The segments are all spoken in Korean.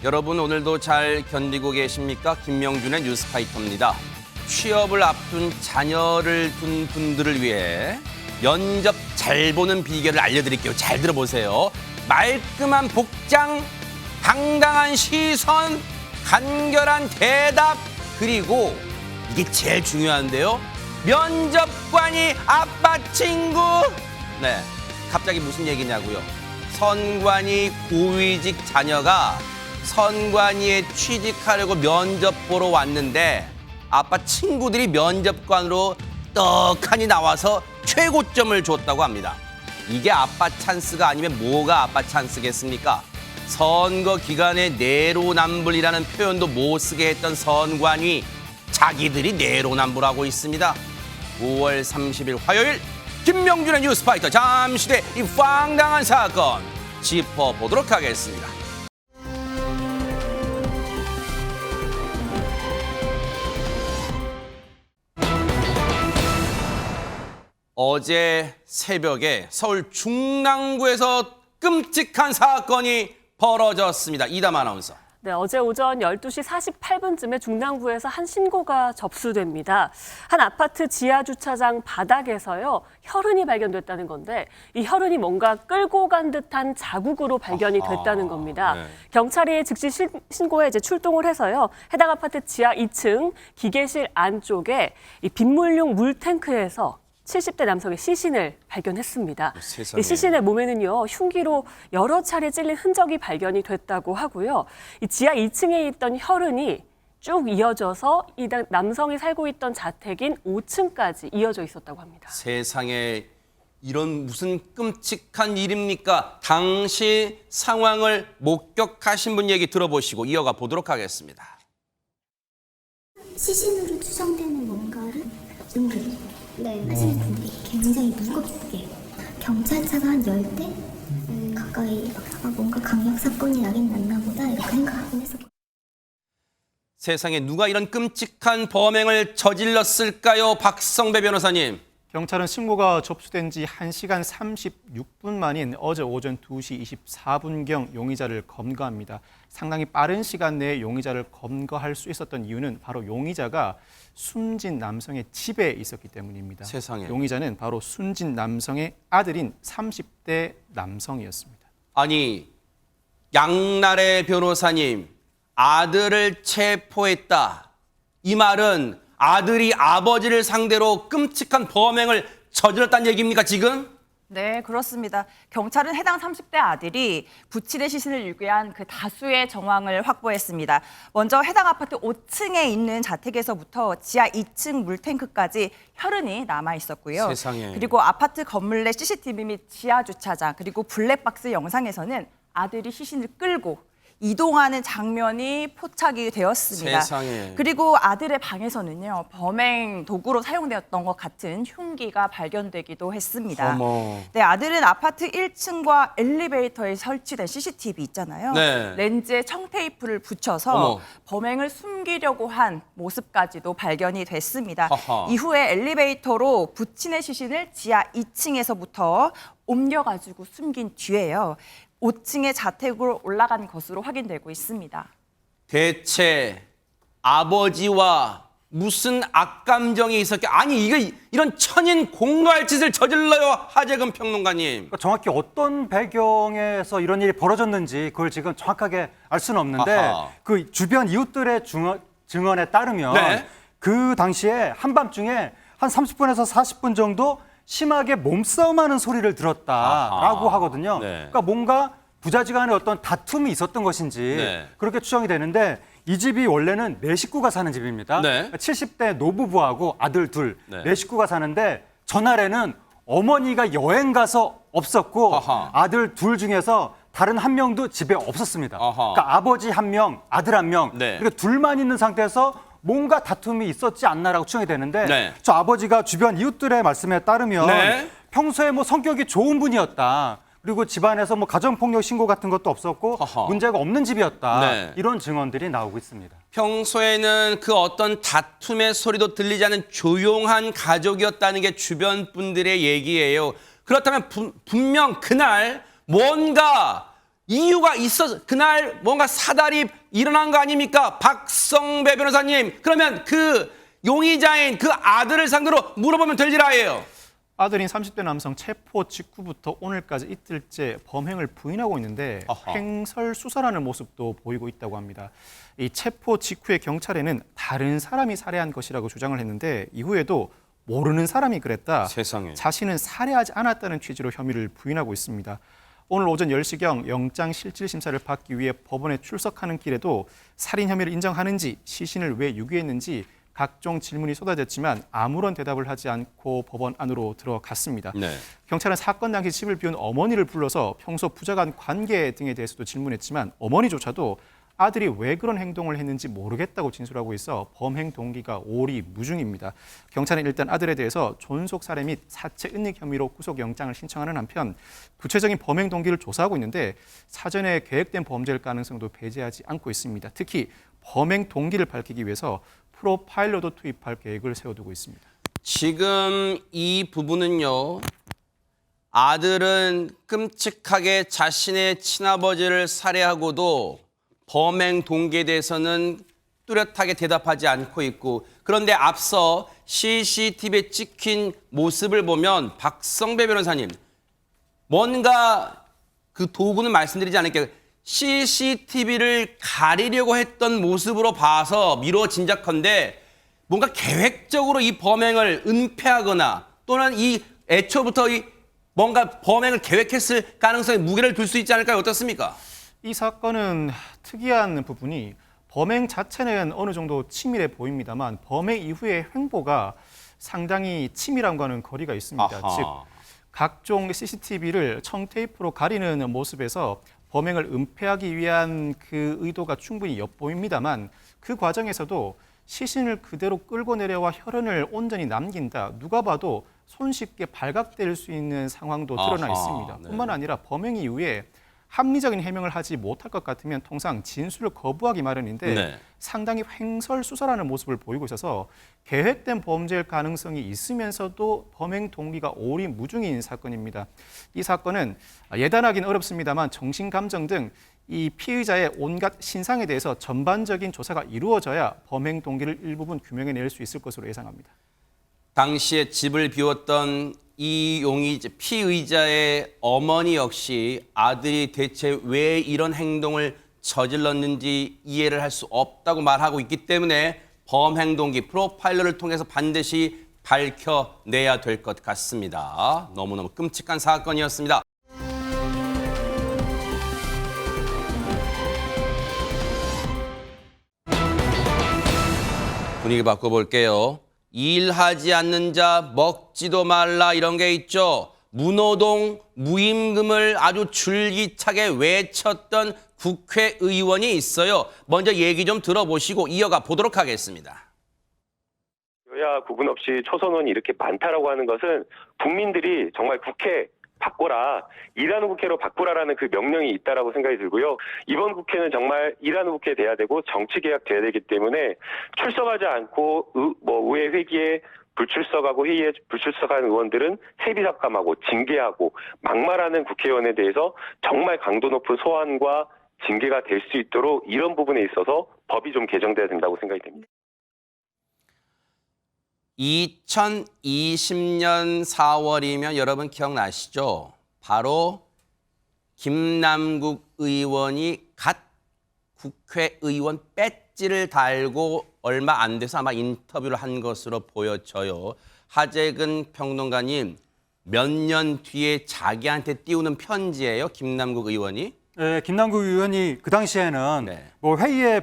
여러분 오늘도 잘 견디고 계십니까? 김명준의 뉴스파이터입니다. 취업을 앞둔 자녀를 둔 분들을 위해 면접 잘 보는 비결을 알려드릴게요. 잘 들어보세요. 말끔한 복장, 당당한 시선, 간결한 대답, 그리고 이게 제일 중요한데요. 면접관이 아빠 친구. 네, 갑자기 무슨 얘기냐고요. 선관위 고위직 자녀가 선관위에 취직하려고 면접 보러 왔는데 아빠 친구들이 면접관으로 떡하니 나와서 최고점을 줬다고 합니다. 이게 아빠 찬스가 아니면 뭐가 아빠 찬스겠습니까? 선거 기간에 내로남불이라는 표현도 못 쓰게 했던 선관위, 자기들이 내로남불하고 있습니다. 5월 30일 화요일 김명준의 뉴스파이터, 잠시 뒤에 이 황당한 사건 짚어보도록 하겠습니다. 어제 새벽에 서울 중랑구에서 끔찍한 사건이 벌어졌습니다. 이담 아나운서. 네, 어제 오전 12시 48분쯤에 중랑구에서 한 신고가 접수됩니다. 한 아파트 지하 주차장 바닥에서요, 혈흔이 발견됐다는 건데 이 혈흔이 뭔가 끌고 간 듯한 자국으로 발견이 됐다는 겁니다. 네. 경찰이 즉시 신고에 이제 출동을 해서요, 해당 아파트 지하 2층 기계실 안쪽에 이 빗물용 물탱크에서 70대 남성의 시신을 발견했습니다. 세상에. 이 시신의 몸에는요, 흉기로 여러 차례 찔린 흔적이 발견이 됐다고 하고요. 이 지하 2층에 있던 혈흔이 쭉 이어져서 이 남성이 살고 있던 자택인 5층까지 이어져 있었다고 합니다. 세상에, 이런 무슨 끔찍한 일입니까? 당시 상황을 목격하신 분 얘기 들어보시고 이어가 보도록 하겠습니다. 시신으로 추정되는 뭔가를 은근 하시는 분들이 굉장히 무겁게 경찰차가 한 10대 가까이 뭔가 강력 사건이 나긴 났나 보다 이렇게 생각하긴 했었고. 세상에, 누가 이런 끔찍한 범행을 저질렀을까요? 박성배 변호사님. 경찰은 신고가 접수된 지 1시간 36분 만인 어제 오전 2시 24분경 용의자를 검거합니다. 상당히 빠른 시간 내에 용의자를 검거할 수 있었던 이유는 바로 용의자가 숨진 남성의 집에 있었기 때문입니다. 세상에. 용의자는 바로 숨진 남성의 아들인 30대 남성이었습니다. 아니, 양나래 변호사님, 아들을 체포했다. 이 말은 아들이 아버지를 상대로 끔찍한 범행을 저질렀다는 얘기입니까, 지금? 네, 그렇습니다. 경찰은 해당 30대 아들이 부친의 시신을 유기한 그 다수의 정황을 확보했습니다. 먼저 해당 아파트 5층에 있는 자택에서부터 지하 2층 물탱크까지 혈흔이 남아 있었고요. 세상에. 그리고 아파트 건물 내 CCTV 및 지하 주차장 그리고 블랙박스 영상에서는 아들이 시신을 끌고 이동하는 장면이 포착이 되었습니다. 세상에. 그리고 아들의 방에서는요, 범행 도구로 사용되었던 것 같은 흉기가 발견되기도 했습니다. 어머. 네, 아들은 아파트 1층과 엘리베이터에 설치된 CCTV 있잖아요. 네. 렌즈에 청테이프를 붙여서 어머. 범행을 숨기려고 한 모습까지도 발견이 됐습니다. 하하. 이후에 엘리베이터로 부친의 시신을 지하 2층에서부터 옮겨가지고 숨긴 뒤에요. 5층의 자택으로 올라간 것으로 확인되고 있습니다. 대체 아버지와 무슨 악감정이 있었게? 아니, 이런 천인 공노할 짓을 저질러요, 하재근 평론가님. 그러니까 정확히 어떤 배경에서 이런 일이 벌어졌는지 그걸 지금 정확하게 알 수는 없는데 아하. 그 주변 이웃들의 증언에 따르면 네. 그 당시에 한밤중에 한 30분에서 40분 정도 심하게 몸싸움하는 소리를 들었다라고 아하. 하거든요. 네. 그러니까 뭔가 부자지간에 어떤 다툼이 있었던 것인지 네. 그렇게 추정이 되는데 이 집이 원래는 4식구가 사는 집입니다. 네. 70대 노부부하고 아들 둘, 네. 4식구가 사는데 전날에는 어머니가 여행 가서 없었고 아하. 아들 둘 중에서 다른 한 명도 집에 없었습니다. 아하. 그러니까 아버지 한 명, 아들 한 명, 네. 그러니까 둘만 있는 상태에서 뭔가 다툼이 있었지 않나라고 추정이 되는데 네. 저 아버지가 주변 이웃들의 말씀에 따르면 네. 평소에 뭐 성격이 좋은 분이었다. 그리고 집안에서 뭐 가정폭력 신고 같은 것도 없었고 허허. 문제가 없는 집이었다. 네. 이런 증언들이 나오고 있습니다. 평소에는 그 어떤 다툼의 소리도 들리지 않는 조용한 가족이었다는 게 주변 분들의 얘기예요. 그렇다면 분명 그날 뭔가 이유가 있어서 그날 뭔가 사달이 일어난 거 아닙니까? 박성배 변호사님. 그러면 그 용의자인 그 아들을 상대로 물어보면 될 일 아니에요. 아들인 30대 남성 체포 직후부터 오늘까지 이틀째 범행을 부인하고 있는데 아하. 횡설수설하는 모습도 보이고 있다고 합니다. 이 체포 직후에 경찰에는 다른 사람이 살해한 것이라고 주장을 했는데 이후에도 모르는 사람이 그랬다. 세상에. 자신은 살해하지 않았다는 취지로 혐의를 부인하고 있습니다. 오늘 오전 10시경 영장실질심사를 받기 위해 법원에 출석하는 길에도 살인 혐의를 인정하는지 시신을 왜 유기했는지 각종 질문이 쏟아졌지만 아무런 대답을 하지 않고 법원 안으로 들어갔습니다. 네. 경찰은 사건 당시 집을 비운 어머니를 불러서 평소 부자간 관계 등에 대해서도 질문했지만 어머니조차도 아들이 왜 그런 행동을 했는지 모르겠다고 진술하고 있어 범행 동기가 오리무중입니다. 경찰은 일단 아들에 대해서 존속살해 및 사체 은닉 혐의로 구속영장을 신청하는 한편 구체적인 범행 동기를 조사하고 있는데 사전에 계획된 범죄일 가능성도 배제하지 않고 있습니다. 특히 범행 동기를 밝히기 위해서 프로파일러도 투입할 계획을 세워두고 있습니다. 지금 이 부분은요. 아들은 끔찍하게 자신의 친아버지를 살해하고도 범행 동기에 대해서는 뚜렷하게 대답하지 않고 있고 그런데 앞서 CCTV에 찍힌 모습을 보면 박성배 변호사님 뭔가 그 도구는 말씀드리지 않을게요. CCTV를 가리려고 했던 모습으로 봐서 미뤄 짐작컨대 뭔가 계획적으로 이 범행을 은폐하거나 또는 이 애초부터 이 뭔가 범행을 계획했을 가능성에 무게를 둘 수 있지 않을까요? 어떻습니까? 이 사건은 특이한 부분이 범행 자체는 어느 정도 치밀해 보입니다만 범행 이후의 행보가 상당히 치밀함과는 거리가 있습니다. 아하. 즉 각종 CCTV를 청테이프로 가리는 모습에서 범행을 은폐하기 위한 그 의도가 충분히 엿보입니다만 그 과정에서도 시신을 그대로 끌고 내려와 혈흔을 온전히 남긴다. 누가 봐도 손쉽게 발각될 수 있는 상황도 드러나 아하, 있습니다. 네. 뿐만 아니라 범행 이후에 합리적인 해명을 하지 못할 것 같으면 통상 진술을 거부하기 마련인데 네. 상당히 횡설수설하는 모습을 보이고 있어서 계획된 범죄일 가능성이 있으면서도 범행 동기가 오리무중인 사건입니다. 이 사건은 예단하기는 어렵습니다만 정신감정 등 이 피의자의 온갖 신상에 대해서 전반적인 조사가 이루어져야 범행 동기를 일부분 규명해낼 수 있을 것으로 예상합니다. 당시에 집을 비웠던 이 피의자의 어머니 역시 아들이 대체 왜 이런 행동을 저질렀는지 이해를 할 수 없다고 말하고 있기 때문에 범행 동기 프로파일러를 통해서 반드시 밝혀내야 될 것 같습니다. 너무너무 끔찍한 사건이었습니다. 분위기 바꿔볼게요. 일하지 않는 자 먹지도 말라 이런 게 있죠. 무노동 무임금을 아주 줄기차게 외쳤던 국회의원이 있어요. 먼저 얘기 좀 들어보시고 이어가 보도록 하겠습니다. 여야 구분 없이 초선원이 이렇게 많다라고 하는 것은 국민들이 정말 국회 바꿔라, 일하는 국회로 바꾸라라는 그 명령이 있다라고 생각이 들고요. 이번 국회는 정말 일하는 국회 돼야 되고 정치개혁 돼야 되기 때문에 출석하지 않고 의회 회기에 불출석하고 회의에 불출석하는 의원들은 세비 삭감하고 징계하고 막말하는 국회의원에 대해서 정말 강도 높은 소환과 징계가 될 수 있도록 이런 부분에 있어서 법이 좀 개정돼야 된다고 생각이 됩니다. 2020년 4월이면 여러분 기억나시죠? 바로 김남국 의원이 갓 국회의원 배지를 달고 얼마 안 돼서 아마 인터뷰를 한 것으로 보여져요. 하재근 평론가님, 몇 년 뒤에 자기한테 띄우는 편지예요, 김남국 의원이? 네, 김남국 의원이 그 당시에는 네. 뭐 회의에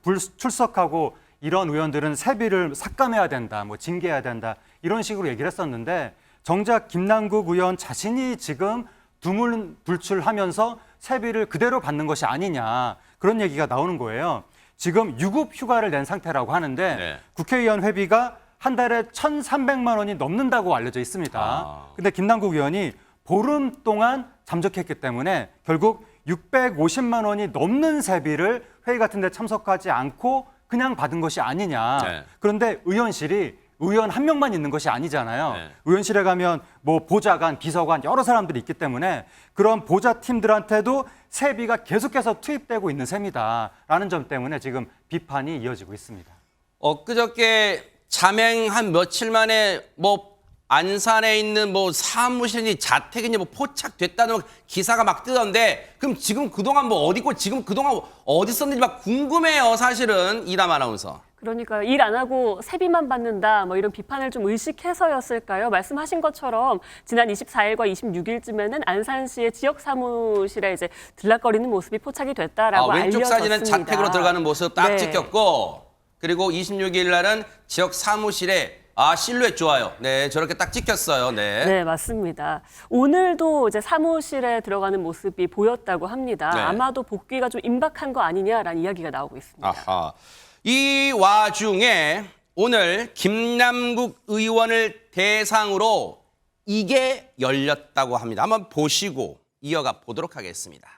불출석하고 이런 의원들은 세비를 삭감해야 된다, 뭐 징계해야 된다 이런 식으로 얘기를 했었는데 정작 김남국 의원 자신이 지금 두문불출하면서 세비를 그대로 받는 것이 아니냐 그런 얘기가 나오는 거예요. 지금 유급 휴가를 낸 상태라고 하는데 네. 국회의원 회비가 한 달에 1,300만 원이 넘는다고 알려져 있습니다. 근데 김남국 의원이 보름 동안 잠적했기 때문에 결국 650만 원이 넘는 세비를 회의 같은 데 참석하지 않고 그냥 받은 것이 아니냐. 네. 그런데 의원실이 의원 한 명만 있는 것이 아니잖아요. 네. 의원실에 가면 뭐 보좌관, 비서관 여러 사람들이 있기 때문에 그런 보좌팀들한테도 세비가 계속해서 투입되고 있는 셈이다라는 점 때문에 지금 비판이 이어지고 있습니다. 엊그저께 자맹 한 며칠 만에 뭐 안산에 있는 뭐 사무실이 자택이니 뭐 포착됐다는 기사가 막 뜨던데 그럼 지금 그동안 뭐 어디 있고 지금 그동안 어디 있었는지 막 궁금해요. 사실은 이담 아나운서. 그러니까 일 안 하고 세비만 받는다 뭐 이런 비판을 좀 의식해서였을까요? 말씀하신 것처럼 지난 24일과 26일쯤에는 안산시의 지역 사무실에 이제 들락거리는 모습이 포착이 됐다라고 왼쪽 알려졌습니다. 사진은 자택으로 들어가는 모습 딱 네. 찍혔고 그리고 26일 날은 지역 사무실에 실루엣 좋아요. 네, 저렇게 딱 찍혔어요. 네. 네, 맞습니다. 오늘도 이제 사무실에 들어가는 모습이 보였다고 합니다. 네. 아마도 복귀가 좀 임박한 거 아니냐라는 이야기가 나오고 있습니다. 아하. 이 와중에 오늘 김남국 의원을 대상으로 이게 열렸다고 합니다. 한번 보시고 이어가 보도록 하겠습니다.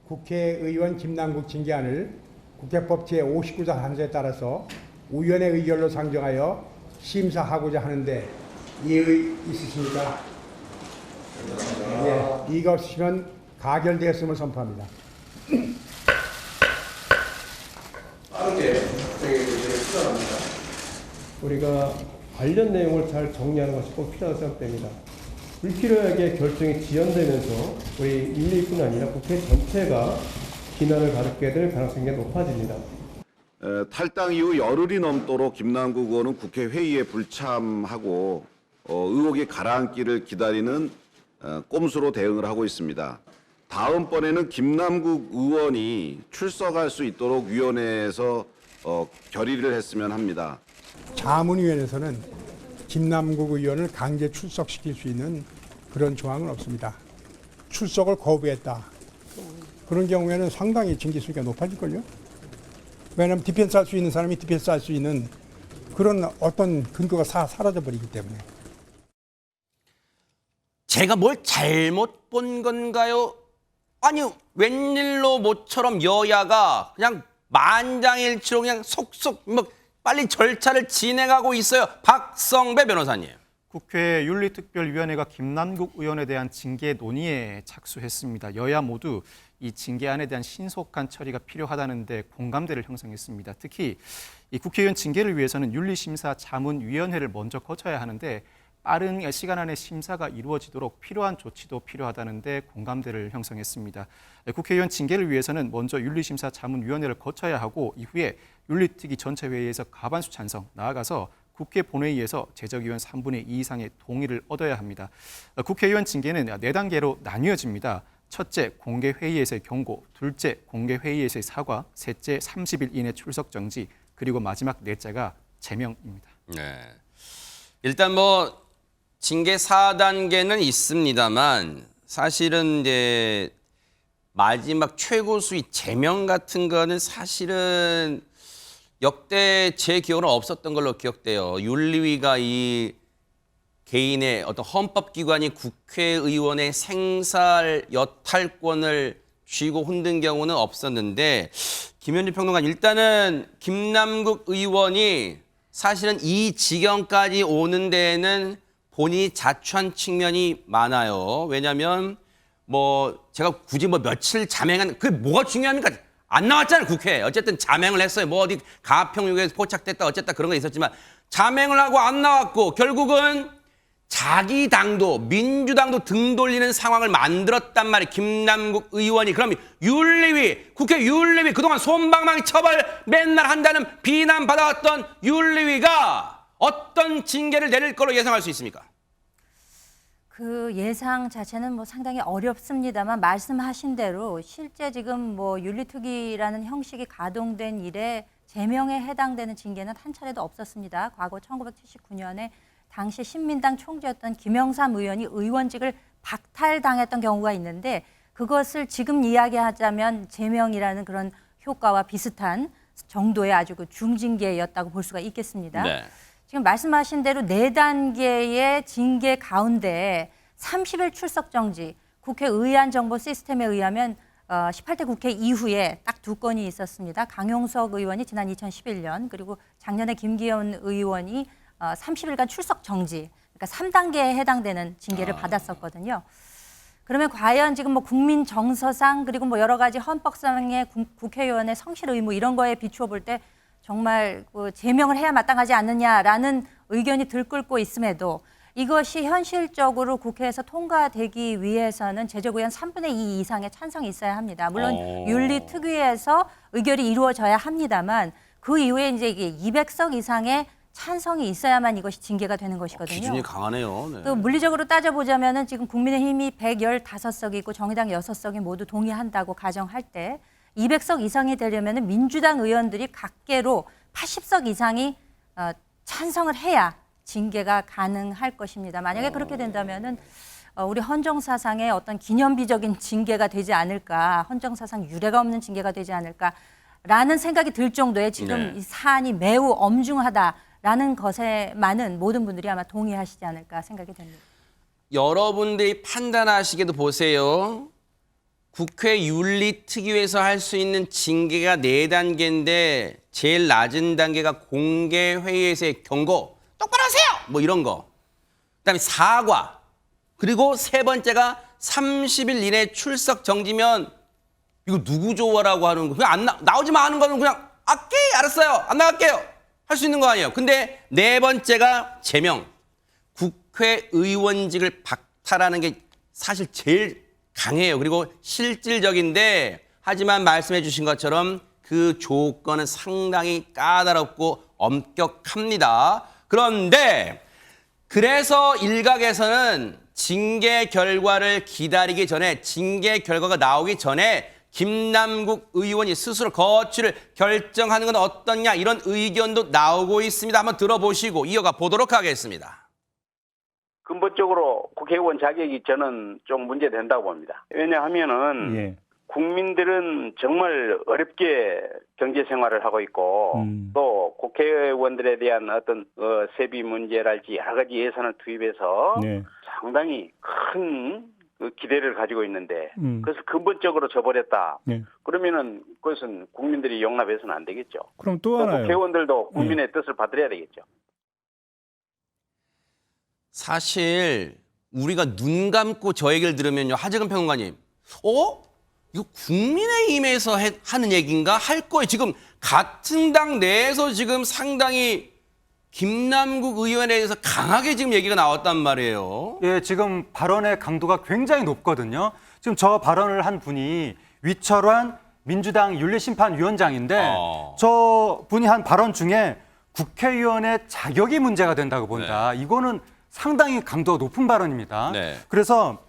국회의원 김남국 징계안을 국회법 제59조 한소에 따라서 우연의 의결로 상정하여 심사하고자 하는데 이의 있으십니까? 예, 이가 없으시면 가결되었음을 선포합니다. 우리가 관련 내용을 잘 정리하는 것이 꼭 필요하다고 생각됩니다. 불필요하게 결정이 지연되면서 우리 윤리뿐 아니라 국회 전체가 비난을 받게 될 가능성이 높아집니다. 탈당 이후 열흘이 넘도록 김남국 의원은 국회 회의에 불참하고 의혹의 가라앉기를 기다리는 꼼수로 대응을 하고 있습니다. 다음번에는 김남국 의원이 출석할 수 있도록 위원회에서 결의를 했으면 합니다. 자문위원회에서는 김남국 의원을 강제 출석시킬 수 있는 그런 조항은 없습니다. 출석을 거부했다. 그런 경우에는 상당히 징계수위가 높아질걸요. 왜냐하면 디펜스 할 수 있는 사람이 디펜스 할 수 있는 그런 어떤 근거가 사라져버리기 때문에. 제가 뭘 잘못 본 건가요? 아니 웬일로 모처럼 여야가 그냥 만장일치로 그냥 속속 뭐 빨리 절차를 진행하고 있어요. 박성배 변호사님. 국회 윤리특별위원회가 김남국 의원에 대한 징계 논의에 착수했습니다. 여야 모두 이 징계안에 대한 신속한 처리가 필요하다는 데 공감대를 형성했습니다. 특히 이 국회의원 징계를 위해서는 윤리심사 자문위원회를 먼저 거쳐야 하는데 빠른 시간 안에 심사가 이루어지도록 필요한 조치도 필요하다는 데 공감대를 형성했습니다. 국회의원 징계를 위해서는 먼저 윤리심사 자문위원회를 거쳐야 하고 이후에 윤리특위 전체 회의에서 과반수 찬성, 나아가서 국회 본회의에서 제적의원 3분의 2 이상의 동의를 얻어야 합니다. 국회의원 징계는 4단계로 나뉘어집니다. 첫째, 공개회의에서의 경고, 둘째, 공개회의에서의 사과, 셋째, 30일 이내 출석 정지, 그리고 마지막 넷째가 제명입니다. 네. 일단 뭐 징계 4단계는 있습니다만 사실은 이제 마지막 최고수위 제명 같은 거는 사실은 역대 제 기억으로 없었던 걸로 기억돼요. 윤리위가 이 개인의 어떤 헌법기관이 국회의원의 생살 여탈권을 쥐고 흔든 경우는 없었는데 김현주 평론가 일단은 김남국 의원이 사실은 이 지경까지 오는 데에는 본인이 자초한 측면이 많아요. 왜냐하면 뭐 제가 굳이 뭐 며칠 자맹한 그게 뭐가 중요합니까? 안 나왔잖아요, 국회에. 어쨌든 자맹을 했어요. 뭐 어디 가평육에서 포착됐다 어쨌다 그런 거 있었지만 자맹을 하고 안 나왔고 결국은 자기 당도 민주당도 등 돌리는 상황을 만들었단 말이에요. 김남국 의원이. 그럼 윤리위, 국회 윤리위 그동안 솜방망이 처벌 맨날 한다는 비난받아왔던 윤리위가 어떤 징계를 내릴 걸로 예상할 수 있습니까? 그 예상 자체는 뭐 상당히 어렵습니다만 말씀하신 대로 실제 지금 뭐 윤리특위라는 형식이 가동된 이래 제명에 해당되는 징계는 한 차례도 없었습니다. 과거 1979년에 당시 신민당 총재였던 김영삼 의원이 의원직을 박탈당했던 경우가 있는데 그것을 지금 이야기하자면 제명이라는 그런 효과와 비슷한 정도의 아주 그 중징계였다고 볼 수가 있겠습니다. 네. 지금 말씀하신 대로 4단계의 징계 가운데 30일 출석 정지, 국회 의안 정보 시스템에 의하면 18대 국회 이후에 딱 2건이 있었습니다. 강용석 의원이 지난 2011년 그리고 작년에 김기현 의원이 30일간 출석 정지, 그러니까 3단계에 해당되는 징계를 받았었거든요. 그러면 과연 지금 뭐 국민 정서상 그리고 뭐 여러 가지 헌법상의 국회의원의 성실 의무 이런 거에 비추어 볼 때 정말 그 제명을 해야 마땅하지 않느냐라는 의견이 들끓고 있음에도 이것이 현실적으로 국회에서 통과되기 위해서는 제적의원 3분의 2 이상의 찬성이 있어야 합니다. 물론 윤리특위에서 의결이 이루어져야 합니다만 그 이후에 이제 이게 200석 이상의 찬성이 있어야만 이것이 징계가 되는 것이거든요. 기준이 강하네요. 네. 또 물리적으로 따져보자면은 지금 국민의힘이 115석이 있고 정의당 6석이 모두 동의한다고 가정할 때 200석 이상이 되려면은 민주당 의원들이 각계로 80석 이상이 찬성을 해야 징계가 가능할 것입니다. 만약에 그렇게 된다면은 우리 헌정사상의 어떤 기념비적인 징계가 되지 않을까, 헌정사상 유례가 없는 징계가 되지 않을까라는 생각이 들 정도의 지금 네. 이 사안이 매우 엄중하다라는 것에만은 모든 분들이 아마 동의하시지 않을까 생각이 됩니다. 여러분들이 판단하시기도 보세요. 국회 윤리특위에서 할 수 있는 징계가 4단계인데 제일 낮은 단계가 공개회의에서의 경고. 똑바로 하세요! 뭐 이런 거. 그다음에 사과. 그리고 세 번째가 30일 이내 출석 정지면 이거 누구 좋아라고 하는 거. 그냥 나오지 마 하는 거는 그냥 알았어요. 안 나갈게요. 할 수 있는 거 아니에요. 근데 네 번째가 제명. 국회의원직을 박탈하는 게 사실 제일 강해요. 그리고 실질적인데 하지만 말씀해 주신 것처럼 그 조건은 상당히 까다롭고 엄격합니다. 그런데 그래서 일각에서는 징계 결과를 기다리기 전에 징계 결과가 나오기 전에 김남국 의원이 스스로 거취를 결정하는 건 어떻냐 이런 의견도 나오고 있습니다. 한번 들어보시고 이어가 보도록 하겠습니다. 근본적으로 국회의원 자격이 저는 좀 문제된다고 봅니다. 왜냐하면은 국민들은 정말 어렵게 경제 생활을 하고 있고 또 국회의원들에 대한 어떤 세비 문제랄지 여러 가지 예산을 투입해서 상당히 큰 기대를 가지고 있는데 그래서 근본적으로 져버렸다. 그러면은 그것은 국민들이 용납해서는 안 되겠죠. 그럼 또 하나요. 국회의원들도 국민의 뜻을 받들어야 되겠죠. 사실 우리가 눈 감고 저 얘기를 들으면요. 하재근 평론가님. 이거 국민의힘에서 하는 얘기인가 할 거예요. 지금 같은 당 내에서 지금 상당히 김남국 의원에 대해서 강하게 지금 얘기가 나왔단 말이에요. 예, 지금 발언의 강도가 굉장히 높거든요. 지금 저 발언을 한 분이 위철환 민주당 윤리심판위원장인데 저 분이 한 발언 중에 국회의원의 자격이 문제가 된다고 본다. 이거는 상당히 강도가 높은 발언입니다. 네. 그래서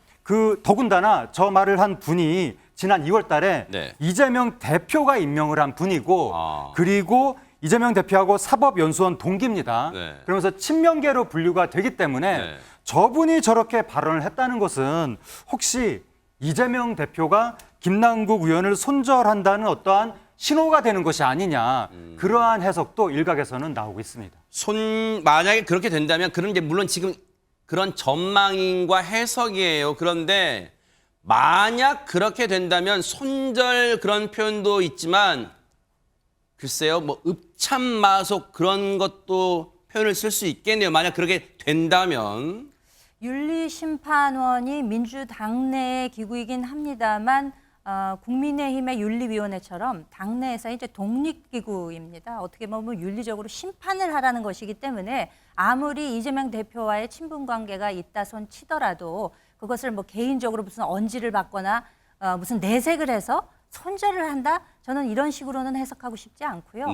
더군다나 저 말을 한 분이 지난 2월 달에 이재명 대표가 임명을 한 분이고 그리고 이재명 대표하고 사법연수원 동기입니다. 그러면서 친명계로 분류가 되기 때문에 저분이 저렇게 발언을 했다는 것은 혹시 이재명 대표가 김남국 의원을 손절한다는 어떠한 신호가 되는 것이 아니냐 그러한 해석도 일각에서는 나오고 있습니다. 만약에 그렇게 된다면 그런 게 물론 지금 그런 전망인과 해석이에요. 그런데 만약 그렇게 된다면 손절 그런 표현도 있지만 글쎄요, 뭐 읍참마속 그런 것도 표현을 쓸 수 있겠네요. 만약 그렇게 된다면. 윤리심판원이 민주당 내의 기구이긴 합니다만 국민의힘의 윤리위원회처럼 당내에서 이제 독립기구입니다. 어떻게 보면 윤리적으로 심판을 하라는 것이기 때문에 아무리 이재명 대표와의 친분 관계가 있다 손 치더라도 그것을 뭐 개인적으로 무슨 언지를 받거나 무슨 내색을 해서 손절을 한다? 저는 이런 식으로는 해석하고 싶지 않고요.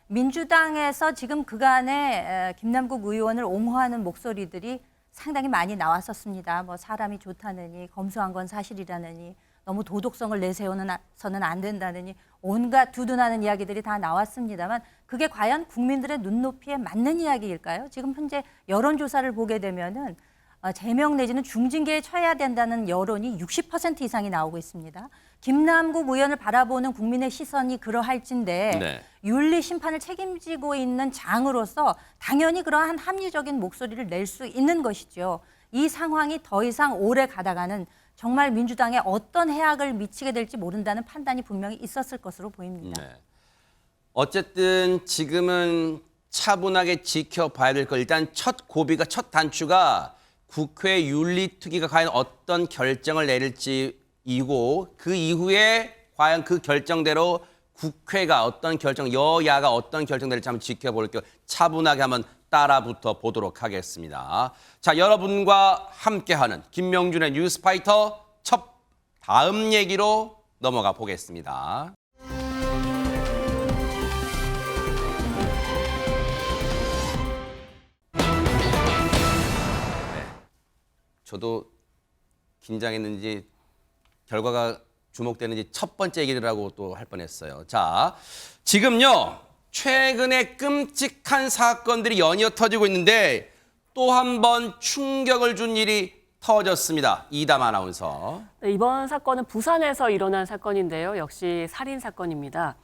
민주당에서 지금 그간에 김남국 의원을 옹호하는 목소리들이 상당히 많이 나왔었습니다. 뭐 사람이 좋다느니 검소한 건 사실이라느니 너무 도덕성을 내세워서는 안 된다느니 온갖 두둔하는 이야기들이 다 나왔습니다만 그게 과연 국민들의 눈높이에 맞는 이야기일까요? 지금 현재 여론조사를 보게 되면은 제명 내지는 중징계에 처해야 된다는 여론이 60% 이상이 나오고 있습니다. 김남국 의원을 바라보는 국민의 시선이 그러할진데 윤리 심판을 책임지고 있는 장으로서 당연히 그러한 합리적인 목소리를 낼 수 있는 것이죠. 이 상황이 더 이상 오래 가다가는 정말 민주당에 어떤 해악을 미치게 될지 모른다는 판단이 분명히 있었을 것으로 보입니다. 어쨌든 지금은 차분하게 지켜봐야 될 거. 일단 첫 단추가 국회 윤리특위가 과연 어떤 결정을 내릴지이고 그 이후에 과연 그 결정대로 국회가 어떤 결정, 여야가 어떤 결정 내릴지 한번 지켜볼게요. 차분하게 한번 따라붙어 보도록 하겠습니다. 자, 여러분과 함께하는 김명준의 뉴스파이터 다음 얘기로 넘어가 보겠습니다. 저도 긴장했는지 결과가 주목되는지 첫 번째 얘기라고 또 할 뻔했어요. 자, 지금요 최근에 끔찍한 사건들이 연이어 터지고 있는데 또 한 번 충격을 준 일이 터졌습니다. 이담 아나운서. 네, 이번 사건은 부산에서 일어난 사건인데요. 역시 살인 사건입니다.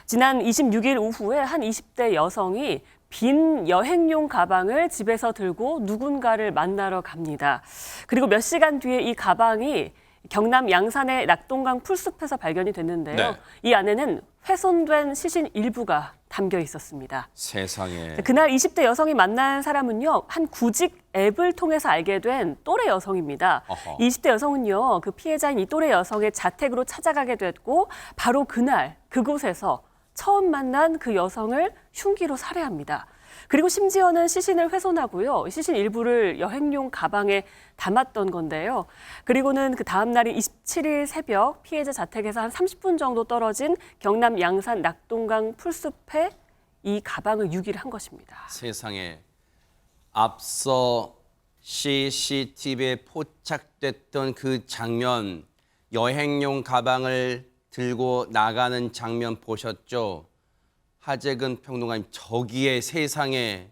지난 26일 오후에 한 20대 여성이 빈 여행용 가방을 집에서 들고 누군가를 만나러 갑니다. 그리고 몇 시간 뒤에 이 가방이 경남 양산의 낙동강 풀숲에서 발견이 됐는데요. 네. 이 안에는 훼손된 시신 일부가 담겨 있었습니다. 세상에. 그날 20대 여성이 만난 사람은요, 한 구직 앱을 통해서 알게 된 또래 여성입니다. 어허. 20대 여성은요, 그 피해자인 이 또래 여성의 자택으로 찾아가게 됐고, 바로 그날 그곳에서 처음 만난 그 여성을 흉기로 살해합니다. 그리고 심지어는 시신을 훼손하고요. 시신 일부를 여행용 가방에 담았던 건데요. 그리고는 그 다음 날인 27일 새벽 피해자 자택에서 한 30분 정도 떨어진 경남 양산 낙동강 풀숲에 이 가방을 유기를 한 것입니다. 세상에. 앞서 CCTV에 포착됐던 그 장면, 여행용 가방을 들고 나가는 장면 보셨죠? 하재근 평론가님, 저기에 세상에,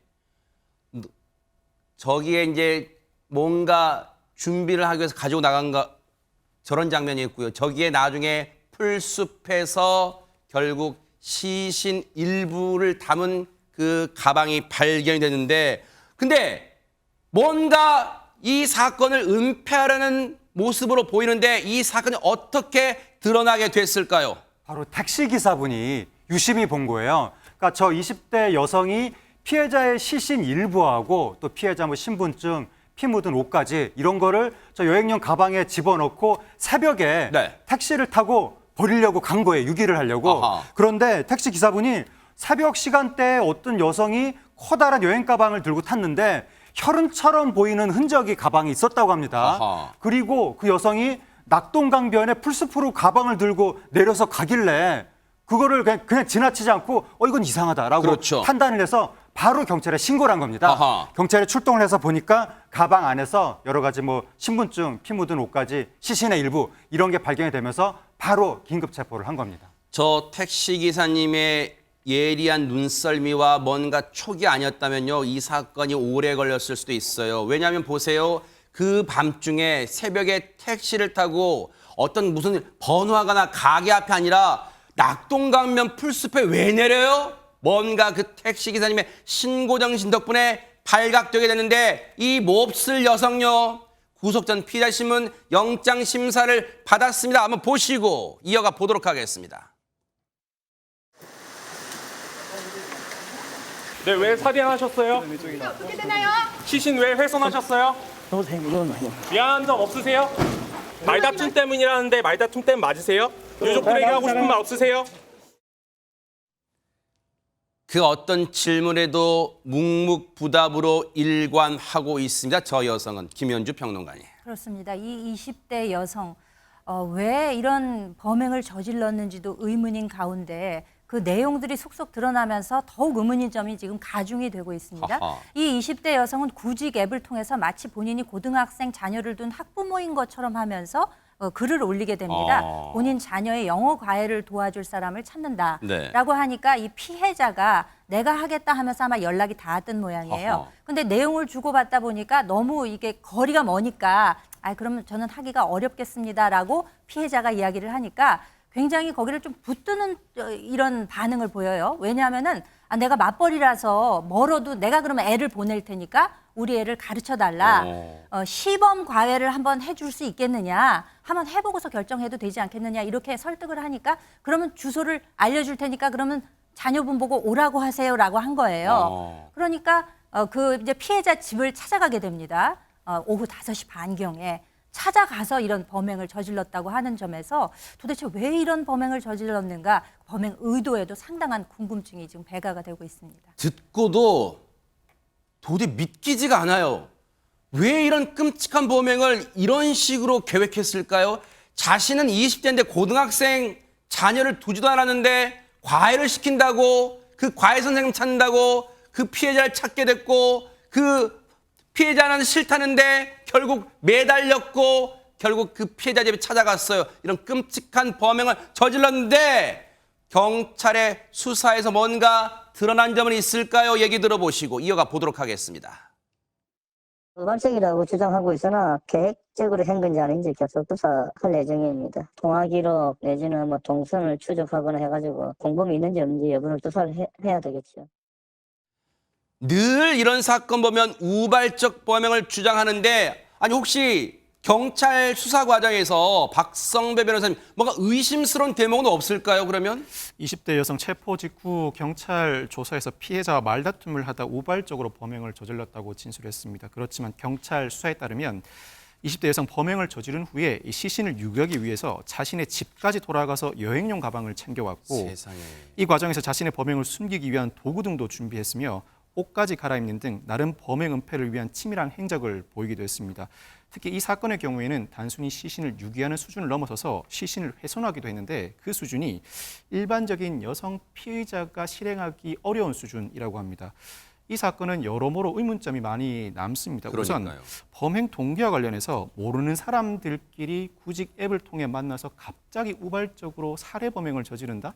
저기에 이제 뭔가 준비를 하기 위해서 가지고 나간가, 저런 장면이 있고요. 저기에 나중에 풀숲에서 결국 시신 일부를 담은 그 가방이 발견이 됐는데, 근데 뭔가 이 사건을 은폐하려는 모습으로 보이는데 이 사건이 어떻게 드러나게 됐을까요? 바로 택시기사분이 유심히 본 거예요. 그러니까 저 20대 여성이 피해자의 시신 일부하고 또 피해자 뭐 신분증, 피 묻은 옷까지 이런 거를 저 여행용 가방에 집어넣고 새벽에 네. 택시를 타고 버리려고 간 거예요. 유기를 하려고. 아하. 그런데 택시기사분이 새벽 시간대에 어떤 여성이 커다란 여행 가방을 들고 탔는데 혈흔처럼 보이는 흔적이 가방에 있었다고 합니다. 아하. 그리고 그 여성이 낙동강변에 풀숲으로 가방을 들고 내려서 가길래 그거를 그냥 지나치지 않고 이건 이상하다라고 그렇죠. 판단을 해서 바로 경찰에 신고를 한 겁니다. 아하. 경찰에 출동을 해서 보니까 가방 안에서 여러 가지 뭐 신분증, 피 묻은 옷까지 시신의 일부 이런 게 발견이 되면서 바로 긴급 체포를 한 겁니다. 저 택시기사님의 예리한 눈썰미와 뭔가 촉이 아니었다면요, 이 사건이 오래 걸렸을 수도 있어요. 왜냐하면 보세요. 그 밤중에 새벽에 택시를 타고 어떤 무슨 번화가나 가게 앞이 아니라 낙동강변 풀숲에 왜 내려요? 뭔가 그 택시기사님의 신고정신 덕분에 발각되게 됐는데 이 몹쓸 여성요, 구속 전 피의자 신문 영장 심사를 받았습니다. 한번 보시고 이어가 보도록 하겠습니다. 네, 왜 살인하셨어요? 어떻게 되나요? 시신 왜 훼손하셨어요? 미안한 점 없으세요? 말다툼 때문이라는데 말다툼 때문 맞으세요? 유족 플레이 하고 싶은 말 없으세요? 그 어떤 질문에도 묵묵부답으로 일관하고 있습니다. 저 여성은 김현주 평론가님. 그렇습니다. 이 20대 여성 왜 이런 범행을 저질렀는지도 의문인 가운데 그 내용들이 속속 드러나면서 더욱 의문인 점이 지금 가중이 되고 있습니다. 아하. 이 20대 여성은 구직 앱을 통해서 마치 본인이 고등학생 자녀를 둔 학부모인 것처럼 하면서 글을 올리게 됩니다. 본인 자녀의 영어 과외를 도와줄 사람을 찾는다라고 네. 하니까 이 피해자가 내가 하겠다 하면서 아마 연락이 닿았던 모양이에요. 아하. 근데 내용을 주고받다 보니까 너무 이게 거리가 머니까 그러면 저는 하기가 어렵겠습니다라고 피해자가 이야기를 하니까 굉장히 거기를 좀 붙드는 이런 반응을 보여요. 왜냐하면은 내가 맞벌이라서 멀어도 내가 그러면 애를 보낼 테니까 우리 애를 가르쳐달라. 시범 과외를 한번 해줄 수 있겠느냐. 한번 해보고서 결정해도 되지 않겠느냐. 이렇게 설득을 하니까 그러면 주소를 알려줄 테니까 그러면 자녀분 보고 오라고 하세요라고 한 거예요. 그러니까 그 이제 피해자 집을 찾아가게 됩니다. 오후 5시 반경에 찾아가서 이런 범행을 저질렀다고 하는 점에서 도대체 왜 이런 범행을 저질렀는가, 범행 의도에도 상당한 궁금증이 지금 배가가 되고 있습니다. 듣고도 도저히 믿기지가 않아요. 왜 이런 끔찍한 범행을 이런 식으로 계획했을까요? 자신은 20대인데 고등학생 자녀를 두지도 않았는데 과외를 시킨다고, 그 과외 선생님 찾는다고 그 피해자를 찾게 됐고, 그 피해자는 싫다는데 결국 매달렸고 결국 그 피해자 집에 찾아갔어요. 이런 끔찍한 범행을 저질렀는데 경찰의 수사에서 뭔가 드러난 점은 있을까요? 얘기 들어보시고 이어가 보도록 하겠습니다. 우발적이라고 주장하고 있으나 계획적으로 한 건지 아닌지 계속 조사할 예정입니다. 통화 기록 내지는 뭐 동선을 추적하거나 해가지고 공범이 있는지 없는지 여부를 조사를 해야 되겠죠. 늘 이런 사건 보면 우발적 범행을 주장하는데, 아니 혹시 경찰 수사 과정에서 박성배 변호사님 뭔가 의심스러운 대목은 없을까요? 그러면 20대 여성 체포 직후 경찰 조사에서 피해자와 말다툼을 하다 우발적으로 범행을 저질렀다고 진술했습니다. 그렇지만 경찰 수사에 따르면 20대 여성 범행을 저지른 후에 이 시신을 유기하기 위해서 자신의 집까지 돌아가서 여행용 가방을 챙겨왔고, 세상에. 이 과정에서 자신의 범행을 숨기기 위한 도구 등도 준비했으며 옷까지 갈아입는 등 나름 범행 은폐를 위한 치밀한 행적을 보이기도 했습니다. 특히 이 사건의 경우에는 단순히 시신을 유기하는 수준을 넘어서서 시신을 훼손하기도 했는데 그 수준이 일반적인 여성 피의자가 실행하기 어려운 수준이라고 합니다. 이 사건은 여러모로 의문점이 많이 남습니다. 그러니까요. 우선 범행 동기와 관련해서 모르는 사람들끼리 구직 앱을 통해 만나서 갑자기 우발적으로 살해 범행을 저지른다?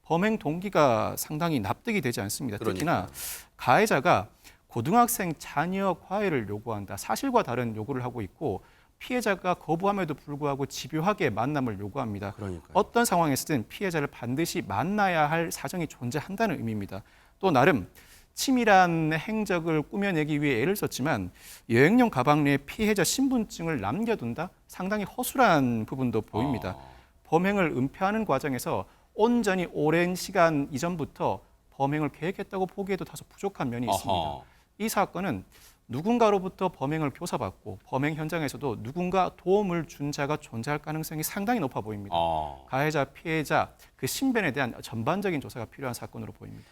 범행 동기가 상당히 납득이 되지 않습니다. 특히나 가해자가 고등학생 자녀 과외를 요구한다, 사실과 다른 요구를 하고 있고 피해자가 거부함에도 불구하고 집요하게 만남을 요구합니다. 그러니까요. 어떤 상황에서든 피해자를 반드시 만나야 할 사정이 존재한다는 의미입니다. 또 나름 치밀한 행적을 꾸며내기 위해 애를 썼지만 여행용 가방 내에 피해자 신분증을 남겨둔다? 상당히 허술한 부분도 보입니다. 범행을 은폐하는 과정에서 온전히 오랜 시간 이전부터 범행을 계획했다고 보기에도 다소 부족한 면이 있습니다. 이 사건은 누군가로부터 범행을 교사받고 범행 현장에서도 누군가 도움을 준 자가 존재할 가능성이 상당히 높아 보입니다. 가해자, 피해자, 그 신변에 대한 전반적인 조사가 필요한 사건으로 보입니다.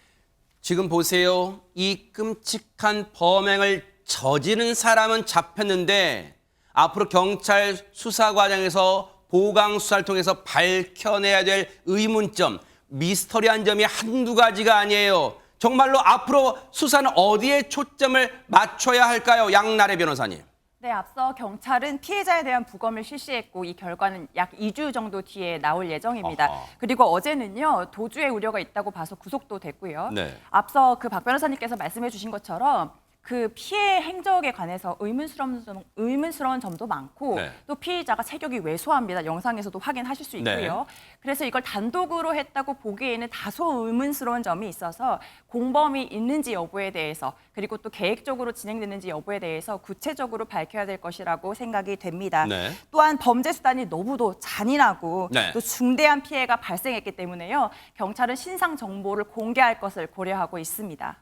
지금 보세요. 이 끔찍한 범행을 저지른 사람은 잡혔는데 앞으로 경찰 수사 과정에서 보강 수사를 통해서 밝혀내야 될 의문점, 미스터리한 점이 한두 가지가 아니에요. 정말로 앞으로 수사는 어디에 초점을 맞춰야 할까요? 양나래 변호사님. 네, 앞서 경찰은 피해자에 대한 부검을 실시했고 이 결과는 약 2주 정도 뒤에 나올 예정입니다. 그리고 어제는요, 도주의 우려가 있다고 봐서 구속도 됐고요. 네. 앞서 그 박 변호사님께서 말씀해 주신 것처럼 그 피해 행적에 관해서 의문스러운 점도 많고 또 피의자가 체격이 왜소합니다. 영상에서도 확인하실 수 있고요. 그래서 이걸 단독으로 했다고 보기에는 다소 의문스러운 점이 있어서 공범이 있는지 여부에 대해서 그리고 또 계획적으로 진행됐는지 여부에 대해서 구체적으로 밝혀야 될 것이라고 생각이 됩니다. 또한 범죄 수단이 너무도 잔인하고 또 중대한 피해가 발생했기 때문에요. 경찰은 신상 정보를 공개할 것을 고려하고 있습니다.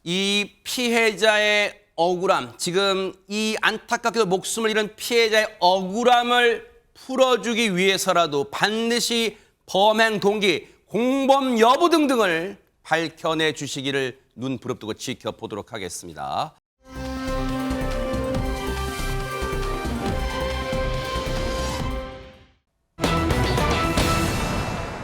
이 피해자의 억울함, 지금 이 안타깝게도 목숨을 잃은 피해자의 억울함을 풀어주기 위해서라도 반드시 범행 동기, 공범 여부 등등을 밝혀내 주시기를 눈 부릅뜨고 지켜보도록 하겠습니다.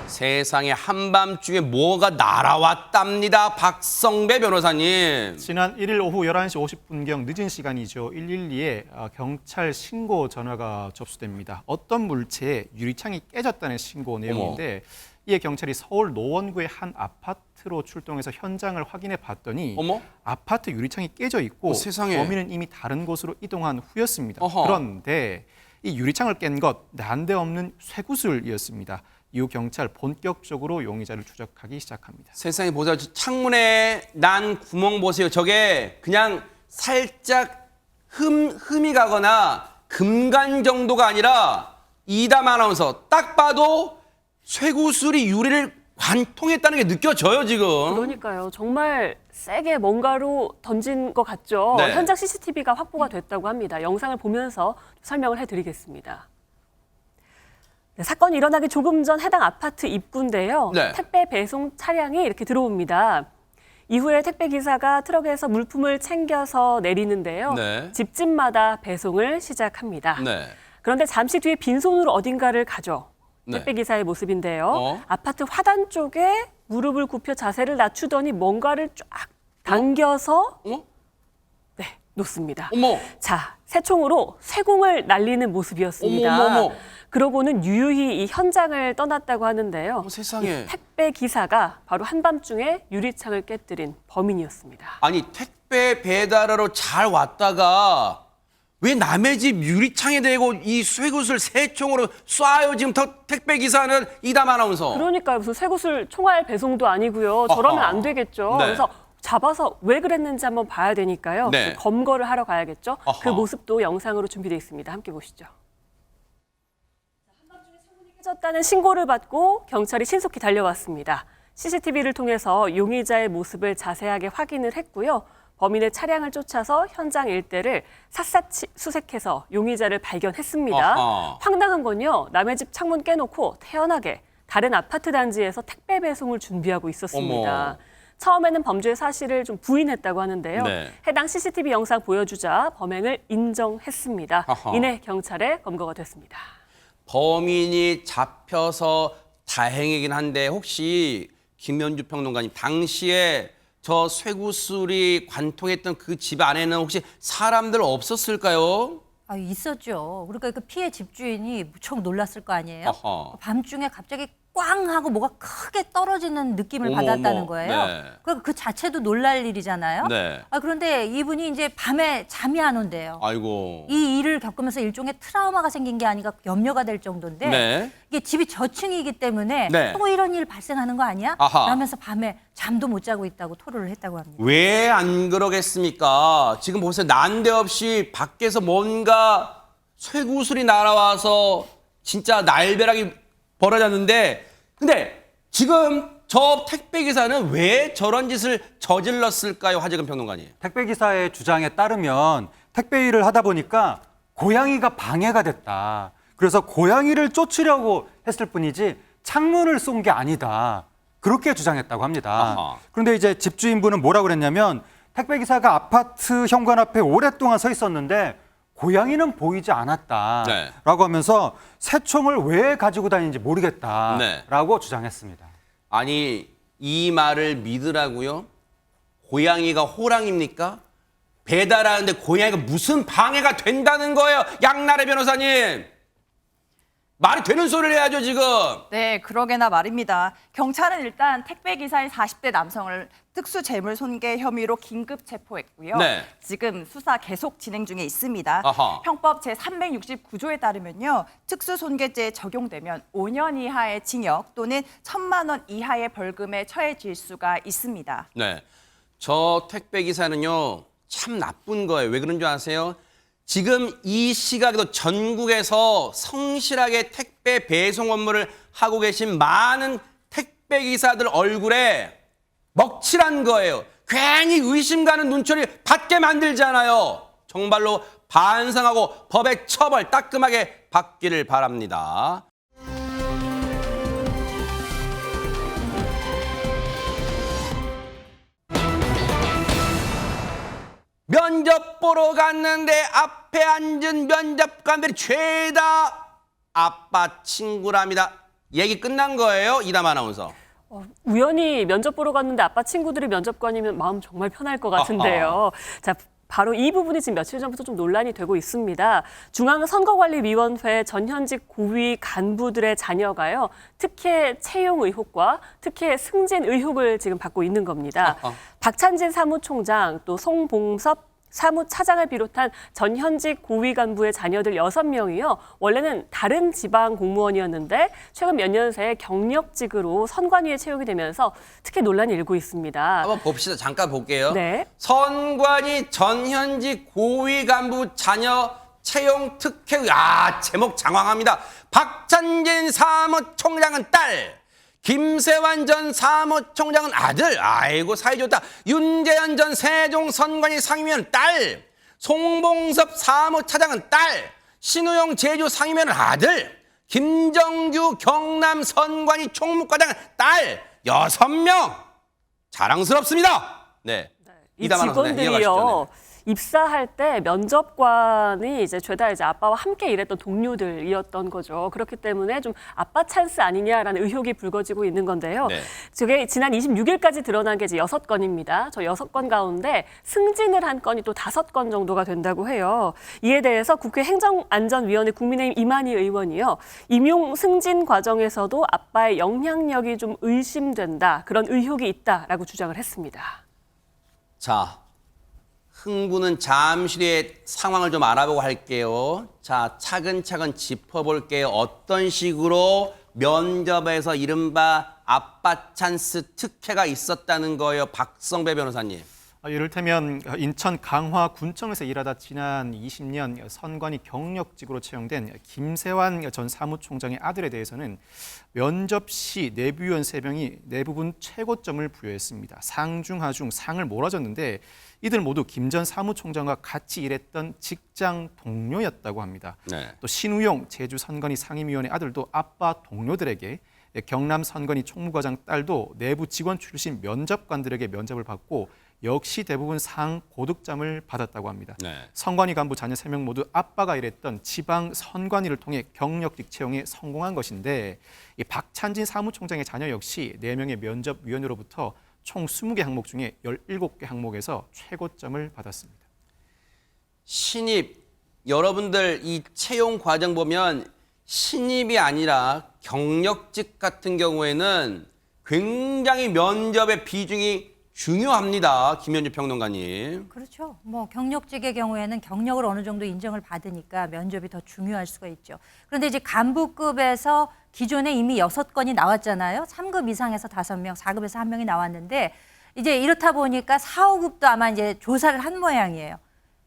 세상에 한밤중에 뭐가 날아왔답니다. 박성배 변호사님. 지난 1일 오후 11시 50분경 늦은 시간이죠. 112에 경찰 신고 전화가 접수됩니다. 어떤 물체에 유리창이 깨졌다는 신고 내용인데 이에 경찰이 서울 노원구의 한 아파트로 출동해서 현장을 확인해 봤더니 아파트 유리창이 깨져 있고 세상에. 범인은 이미 다른 곳으로 이동한 후였습니다. 그런데 이 유리창을 깬 것 난데없는 쇠구슬이었습니다. 이후 경찰 본격적으로 용의자를 추적하기 시작합니다. 세상에 보세요. 창문에 난 구멍 보세요. 저게 그냥 살짝 흠이 가거나 금간 정도가 아니라 이담 아나운서 딱 봐도 쇠구슬이 유리를 관통했다는 게 느껴져요, 지금. 그러니까요. 정말 세게 뭔가로 던진 것 같죠. 네. 현장 CCTV가 확보가 됐다고 합니다. 영상을 보면서 설명을 해드리겠습니다. 네, 사건이 일어나기 조금 전 해당 아파트 입구인데요. 네. 택배 배송 차량이 이렇게 들어옵니다. 이후에 택배 기사가 트럭에서 물품을 챙겨서 내리는데요. 네. 집집마다 배송을 시작합니다. 네. 그런데 잠시 뒤에 빈손으로 어딘가를 가죠. 네. 택배 기사의 모습인데요. 아파트 화단 쪽에 무릎을 굽혀 자세를 낮추더니 뭔가를 쫙 당겨서 네, 놓습니다. 어머. 자, 새총으로 쇠공을 날리는 모습이었습니다. 어머. 그러고는 유유히 이 현장을 떠났다고 하는데요. 세상에. 이 택배 기사가 바로 한밤중에 유리창을 깨뜨린 범인이었습니다. 아니, 택배 배달하러 잘 왔다가 왜 남의 집 유리창에 대고 이 쇠굿을 새총으로 쏴요? 지금 택배 기사는 이담 아나운서. 그러니까요. 무슨 쇠구슬 총알 배송도 아니고요. 저러면 안 되겠죠. 네. 그래서 잡아서 왜 그랬는지 한번 봐야 되니까요. 네. 검거를 하러 가야겠죠. 어허. 그 모습도 영상으로 준비되어 있습니다. 함께 보시죠. 한밤중에 창문이 깨졌다는 신고를 받고 경찰이 신속히 달려왔습니다. CCTV를 통해서 용의자의 모습을 자세하게 확인을 했고요. 범인의 차량을 쫓아서 현장 일대를 샅샅이 수색해서 용의자를 발견했습니다. 어허. 황당한 건요. 남의 집 창문 깨놓고 태연하게 다른 아파트 단지에서 택배 배송을 준비하고 있었습니다. 어머. 처음에는 범죄 사실을 좀 부인했다고 하는데요. 네. 해당 CCTV 영상 보여주자 범행을 인정했습니다. 어허. 이내 경찰에 검거가 됐습니다. 범인이 잡혀서 다행이긴 한데 혹시 김현주 평론가님 당시에 저 쇠구슬이 관통했던 그 집 안에는 혹시 사람들 없었을까요? 아, 있었죠. 그러니까 그 피해 집주인이 무척 놀랐을 거 아니에요. 어허. 밤중에 갑자기 꽝 하고 뭐가 크게 떨어지는 느낌을 어머, 받았다는 어머. 거예요. 네. 그러니까 그 자체도 놀랄 일이잖아요. 네. 아, 그런데 이분이 이제 밤에 잠이 안 온대요. 아이고. 이 일을 겪으면서 일종의 트라우마가 생긴 게 아닌가 염려가 될 정도인데 네. 이게 집이 저층이기 때문에 네. 또 이런 일 발생하는 거 아니야? 아하. 라면서 밤에 잠도 못 자고 있다고 토로를 했다고 합니다. 왜 안 그러겠습니까? 지금 보세요. 난데없이 밖에서 뭔가 쇠구슬이 날아와서 진짜 날벼락이 벌어졌는데 근데 지금 저 택배 기사는 왜 저런 짓을 저질렀을까요? 하재근 평론가님. 택배 기사의 주장에 따르면 택배 일을 하다 보니까 고양이가 방해가 됐다. 그래서 고양이를 쫓으려고 했을 뿐이지 창문을 쏜 게 아니다. 그렇게 주장했다고 합니다. 아하. 그런데 이제 집주인분은 뭐라고 그랬냐면 택배 기사가 아파트 현관 앞에 오랫동안 서 있었는데 고양이는 보이지 않았다라고 네. 하면서 새총을 왜 가지고 다니는지 모르겠다라고 주장했습니다. 아니 이 말을 믿으라고요? 고양이가 호랑입니까? 배달하는데 고양이가 무슨 방해가 된다는 거예요? 양나래 변호사님. 말이 되는 소리를 해야죠 지금. 네, 그러게나 말입니다. 경찰은 일단 택배 기사인 40대 남성을 특수재물손괴 혐의로 긴급 체포했고요. 네. 지금 수사 계속 진행 중에 있습니다. 아하. 형법 제369조에 따르면요. 특수손괴죄에 적용되면 5년 이하의 징역 또는 1,000만 원 이하의 벌금에 처해질 수가 있습니다. 네. 저 택배 기사는요 참 나쁜 거예요. 왜 그런 줄 아세요? 지금 이 시각에도 전국에서 성실하게 택배 배송 업무를 하고 계신 많은 택배 기사들 얼굴에 먹칠한 거예요. 괜히 의심 가는 눈초리 받게 만들잖아요. 정말로 반성하고 법의 처벌 따끔하게 받기를 바랍니다. 면접 보러 갔는데 앞에 앉은 면접관들이 죄다 아빠 친구랍니다. 얘기 끝난 거예요, 이담 아나운서. 우연히 면접 보러 갔는데 아빠 친구들이 면접관이면 마음 정말 편할 것 같은데요. 자, 바로 이 부분이 지금 며칠 전부터 좀 논란이 되고 있습니다. 중앙선거관리위원회 전현직 고위 간부들의 자녀가요. 특혜 채용 의혹과 특혜 승진 의혹을 지금 받고 있는 겁니다. 박찬진 사무총장 또 송봉섭 사무차장을 비롯한 전현직 고위 간부의 자녀들 6명이요. 원래는 다른 지방 공무원이었는데 최근 몇 년 새에 경력직으로 선관위에 채용이 되면서 특히 논란이 일고 있습니다. 한번 봅시다. 잠깐 볼게요. 네. 선관위 전현직 고위 간부 자녀 채용 특혜. 제목 장황합니다. 박찬진 사무총장은 딸, 김세환 전 사무총장은 아들. 아이고 사이 좋다. 윤재현 전 세종 선관위 상임위원 딸. 송봉섭 사무차장은 딸. 신우영 제주 상임위원은 아들. 김정규 경남 선관위 총무과장은 딸. 6명. 자랑스럽습니다. 네. 이 직원들이요. 입사할 때 면접관이 이제 죄다 이제 아빠와 함께 일했던 동료들이었던 거죠. 그렇기 때문에 좀 아빠 찬스 아니냐라는 의혹이 불거지고 있는 건데요. 네. 저게 지난 26일까지 드러난 게 이제 6건입니다. 저 6건 가운데 승진을 한 건이 또 5건 정도가 된다고 해요. 이에 대해서 국회 행정안전위원회 국민의힘 이만희 의원이요. 임용 승진 과정에서도 아빠의 영향력이 좀 의심된다. 그런 의혹이 있다라고 주장을 했습니다. 자, 흥부는 잠시 뒤에 상황을 좀 알아보고 할게요. 자, 차근차근 짚어볼게요. 어떤 식으로 면접에서 이른바 아빠 찬스 특혜가 있었다는 거예요. 박성배 변호사님. 이를테면 인천 강화 군청에서 일하다 지난 20년 선관위 경력직으로 채용된 김세환 전 사무총장의 아들에 대해서는 면접 시 내부위원 3명이 대부분 최고점을 부여했습니다. 상중 하중 상을 몰아줬는데 이들 모두 김 전 사무총장과 같이 일했던 직장 동료였다고 합니다. 네. 또 신우용 제주 선관위 상임위원의 아들도 아빠 동료들에게 경남 선관위 총무과장 딸도 내부 직원 출신 면접관들에게 면접을 받고 역시 대부분 상고득점을 받았다고 합니다. 네. 선관위 간부 자녀 3명 모두 아빠가 일했던 지방 선관위를 통해 경력직 채용에 성공한 것인데 이 박찬진 사무총장의 자녀 역시 4명의 면접위원으로부터 총 20개 항목 중에 17개 항목에서 최고점을 받았습니다. 신입, 여러분들 이 채용 과정 보면 신입이 아니라 경력직 같은 경우에는 굉장히 면접의 비중이 중요합니다. 김현주 평론가님. 그렇죠. 뭐 경력직의 경우에는 경력을 어느 정도 인정을 받으니까 면접이 더 중요할 수가 있죠. 그런데 이제 간부급에서 기존에 이미 6건이 나왔잖아요. 3급 이상에서 5명, 4급에서 1명이 나왔는데 이제 이렇다 보니까 4, 5급도 아마 이제 조사를 한 모양이에요.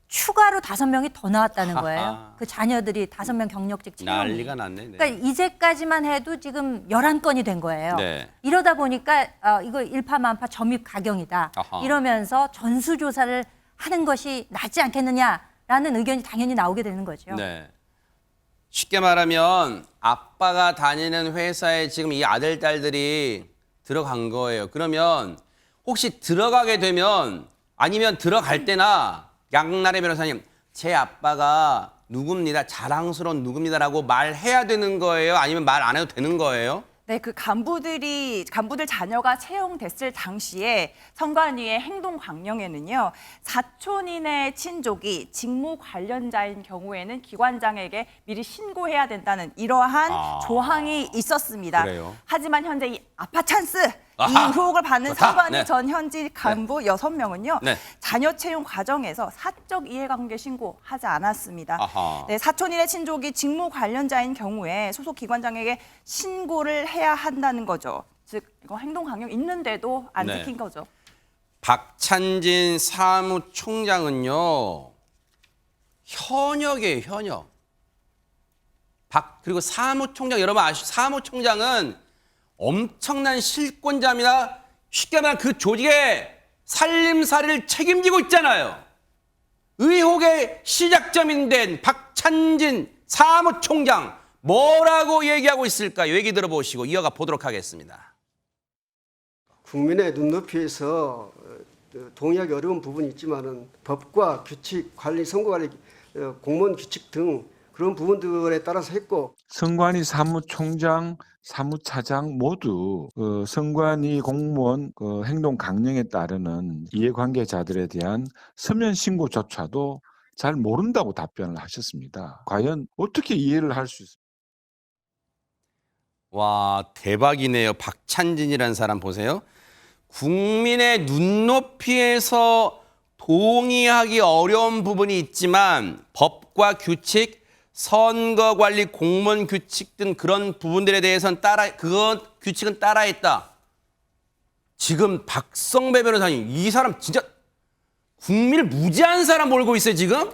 추가로 5명이 더 나왔다는 거예요. 그 자녀들이 5명 경력직 채용. 난리가 났네. 네. 그러니까 이제까지만 해도 지금 11건이 된 거예요. 네. 이러다 보니까 이거 일파만파 점입 가경이다. 아하. 이러면서 전수조사를 하는 것이 낫지 않겠느냐라는 의견이 당연히 나오게 되는 거죠. 네. 쉽게 말하면 아빠가 다니는 회사에 지금 이 아들, 딸들이 들어간 거예요. 그러면 혹시 들어가게 되면 아니면 들어갈 때나 양나래 변호사님, 제 아빠가 누굽니다. 자랑스러운 누굽니다라고 말해야 되는 거예요? 아니면 말 안 해도 되는 거예요? 네, 그 간부들 자녀가 채용됐을 당시에 선관위의 행동 강령에는요, 사촌인의 친족이 직무 관련자인 경우에는 기관장에게 미리 신고해야 된다는 이러한 조항이 있었습니다. 그래요? 하지만 현재 이 아빠 찬스 이 의혹을 받는 좋다. 선관위 네. 전 현직 간부 6명은요. 네. 자녀 채용 과정에서 사적 이해관계 신고하지 않았습니다. 아하. 네, 사촌인의 친족이 직무 관련자인 경우에 소속 기관장에게 신고를 해야 한다는 거죠. 즉 이거 행동 강령 있는데도 안 네. 지킨 거죠. 박찬진 사무총장은요. 현역이에요, 현역. 그리고 사무총장 여러분 아시죠? 사무총장은 엄청난 실권자입니다. 쉽게 말하면 그 조직의 살림살이를 책임지고 있잖아요. 의혹의 시작점인 된 박찬진 사무총장 뭐라고 얘기하고 있을까요? 얘기 들어보시고 이어가 보도록 하겠습니다. 국민의 눈높이에서 동의하기 어려운 부분이 있지만은 법과 규칙, 관리, 선거관리, 공무원 규칙 등 그런 부분들에 따라서 했고 선관위 사무총장, 사무차장 모두 선관위 공무원 행동 강령에 따르는 이해관계자들에 대한 서면 신고조차도 잘 모른다고 답변을 하셨습니다. 과연 어떻게 이해를 할 수 있습니까? 와, 대박이네요. 박찬진이라는 사람 보세요. 국민의 눈높이에서 동의하기 어려운 부분이 있지만 법과 규칙, 선거관리, 공무원 규칙 등 그런 부분들에 대해서는 그건 규칙은 따라했다. 지금 박성배 변호사님, 이 사람 진짜 국민을 무지한 사람 몰고 있어요, 지금?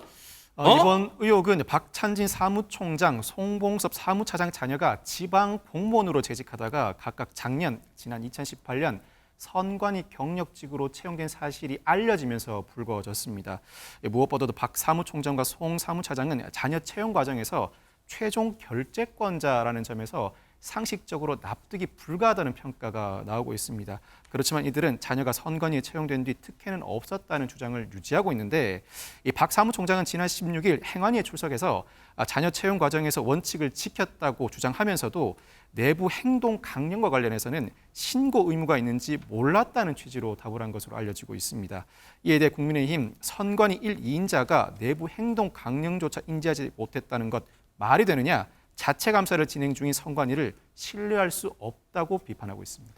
이번 의혹은 박찬진 사무총장, 송봉섭 사무차장 자녀가 지방 공무원으로 재직하다가 각각 지난 2018년 선관위 경력직으로 채용된 사실이 알려지면서 불거졌습니다. 무엇보다도 박 사무총장과 송 사무차장은 자녀 채용 과정에서 최종 결재권자라는 점에서 상식적으로 납득이 불가하다는 평가가 나오고 있습니다. 그렇지만 이들은 자녀가 선관위에 채용된 뒤 특혜는 없었다는 주장을 유지하고 있는데 이 박 사무총장은 지난 16일 행안위에 출석해서 자녀 채용 과정에서 원칙을 지켰다고 주장하면서도 내부 행동 강령과 관련해서는 신고 의무가 있는지 몰랐다는 취지로 답을 한 것으로 알려지고 있습니다. 이에 대해 국민의힘 선관위 1, 2인자가 내부 행동 강령조차 인지하지 못했다는 것 말이 되느냐, 자체 감사를 진행 중인 선관위를 신뢰할 수 없다고 비판하고 있습니다.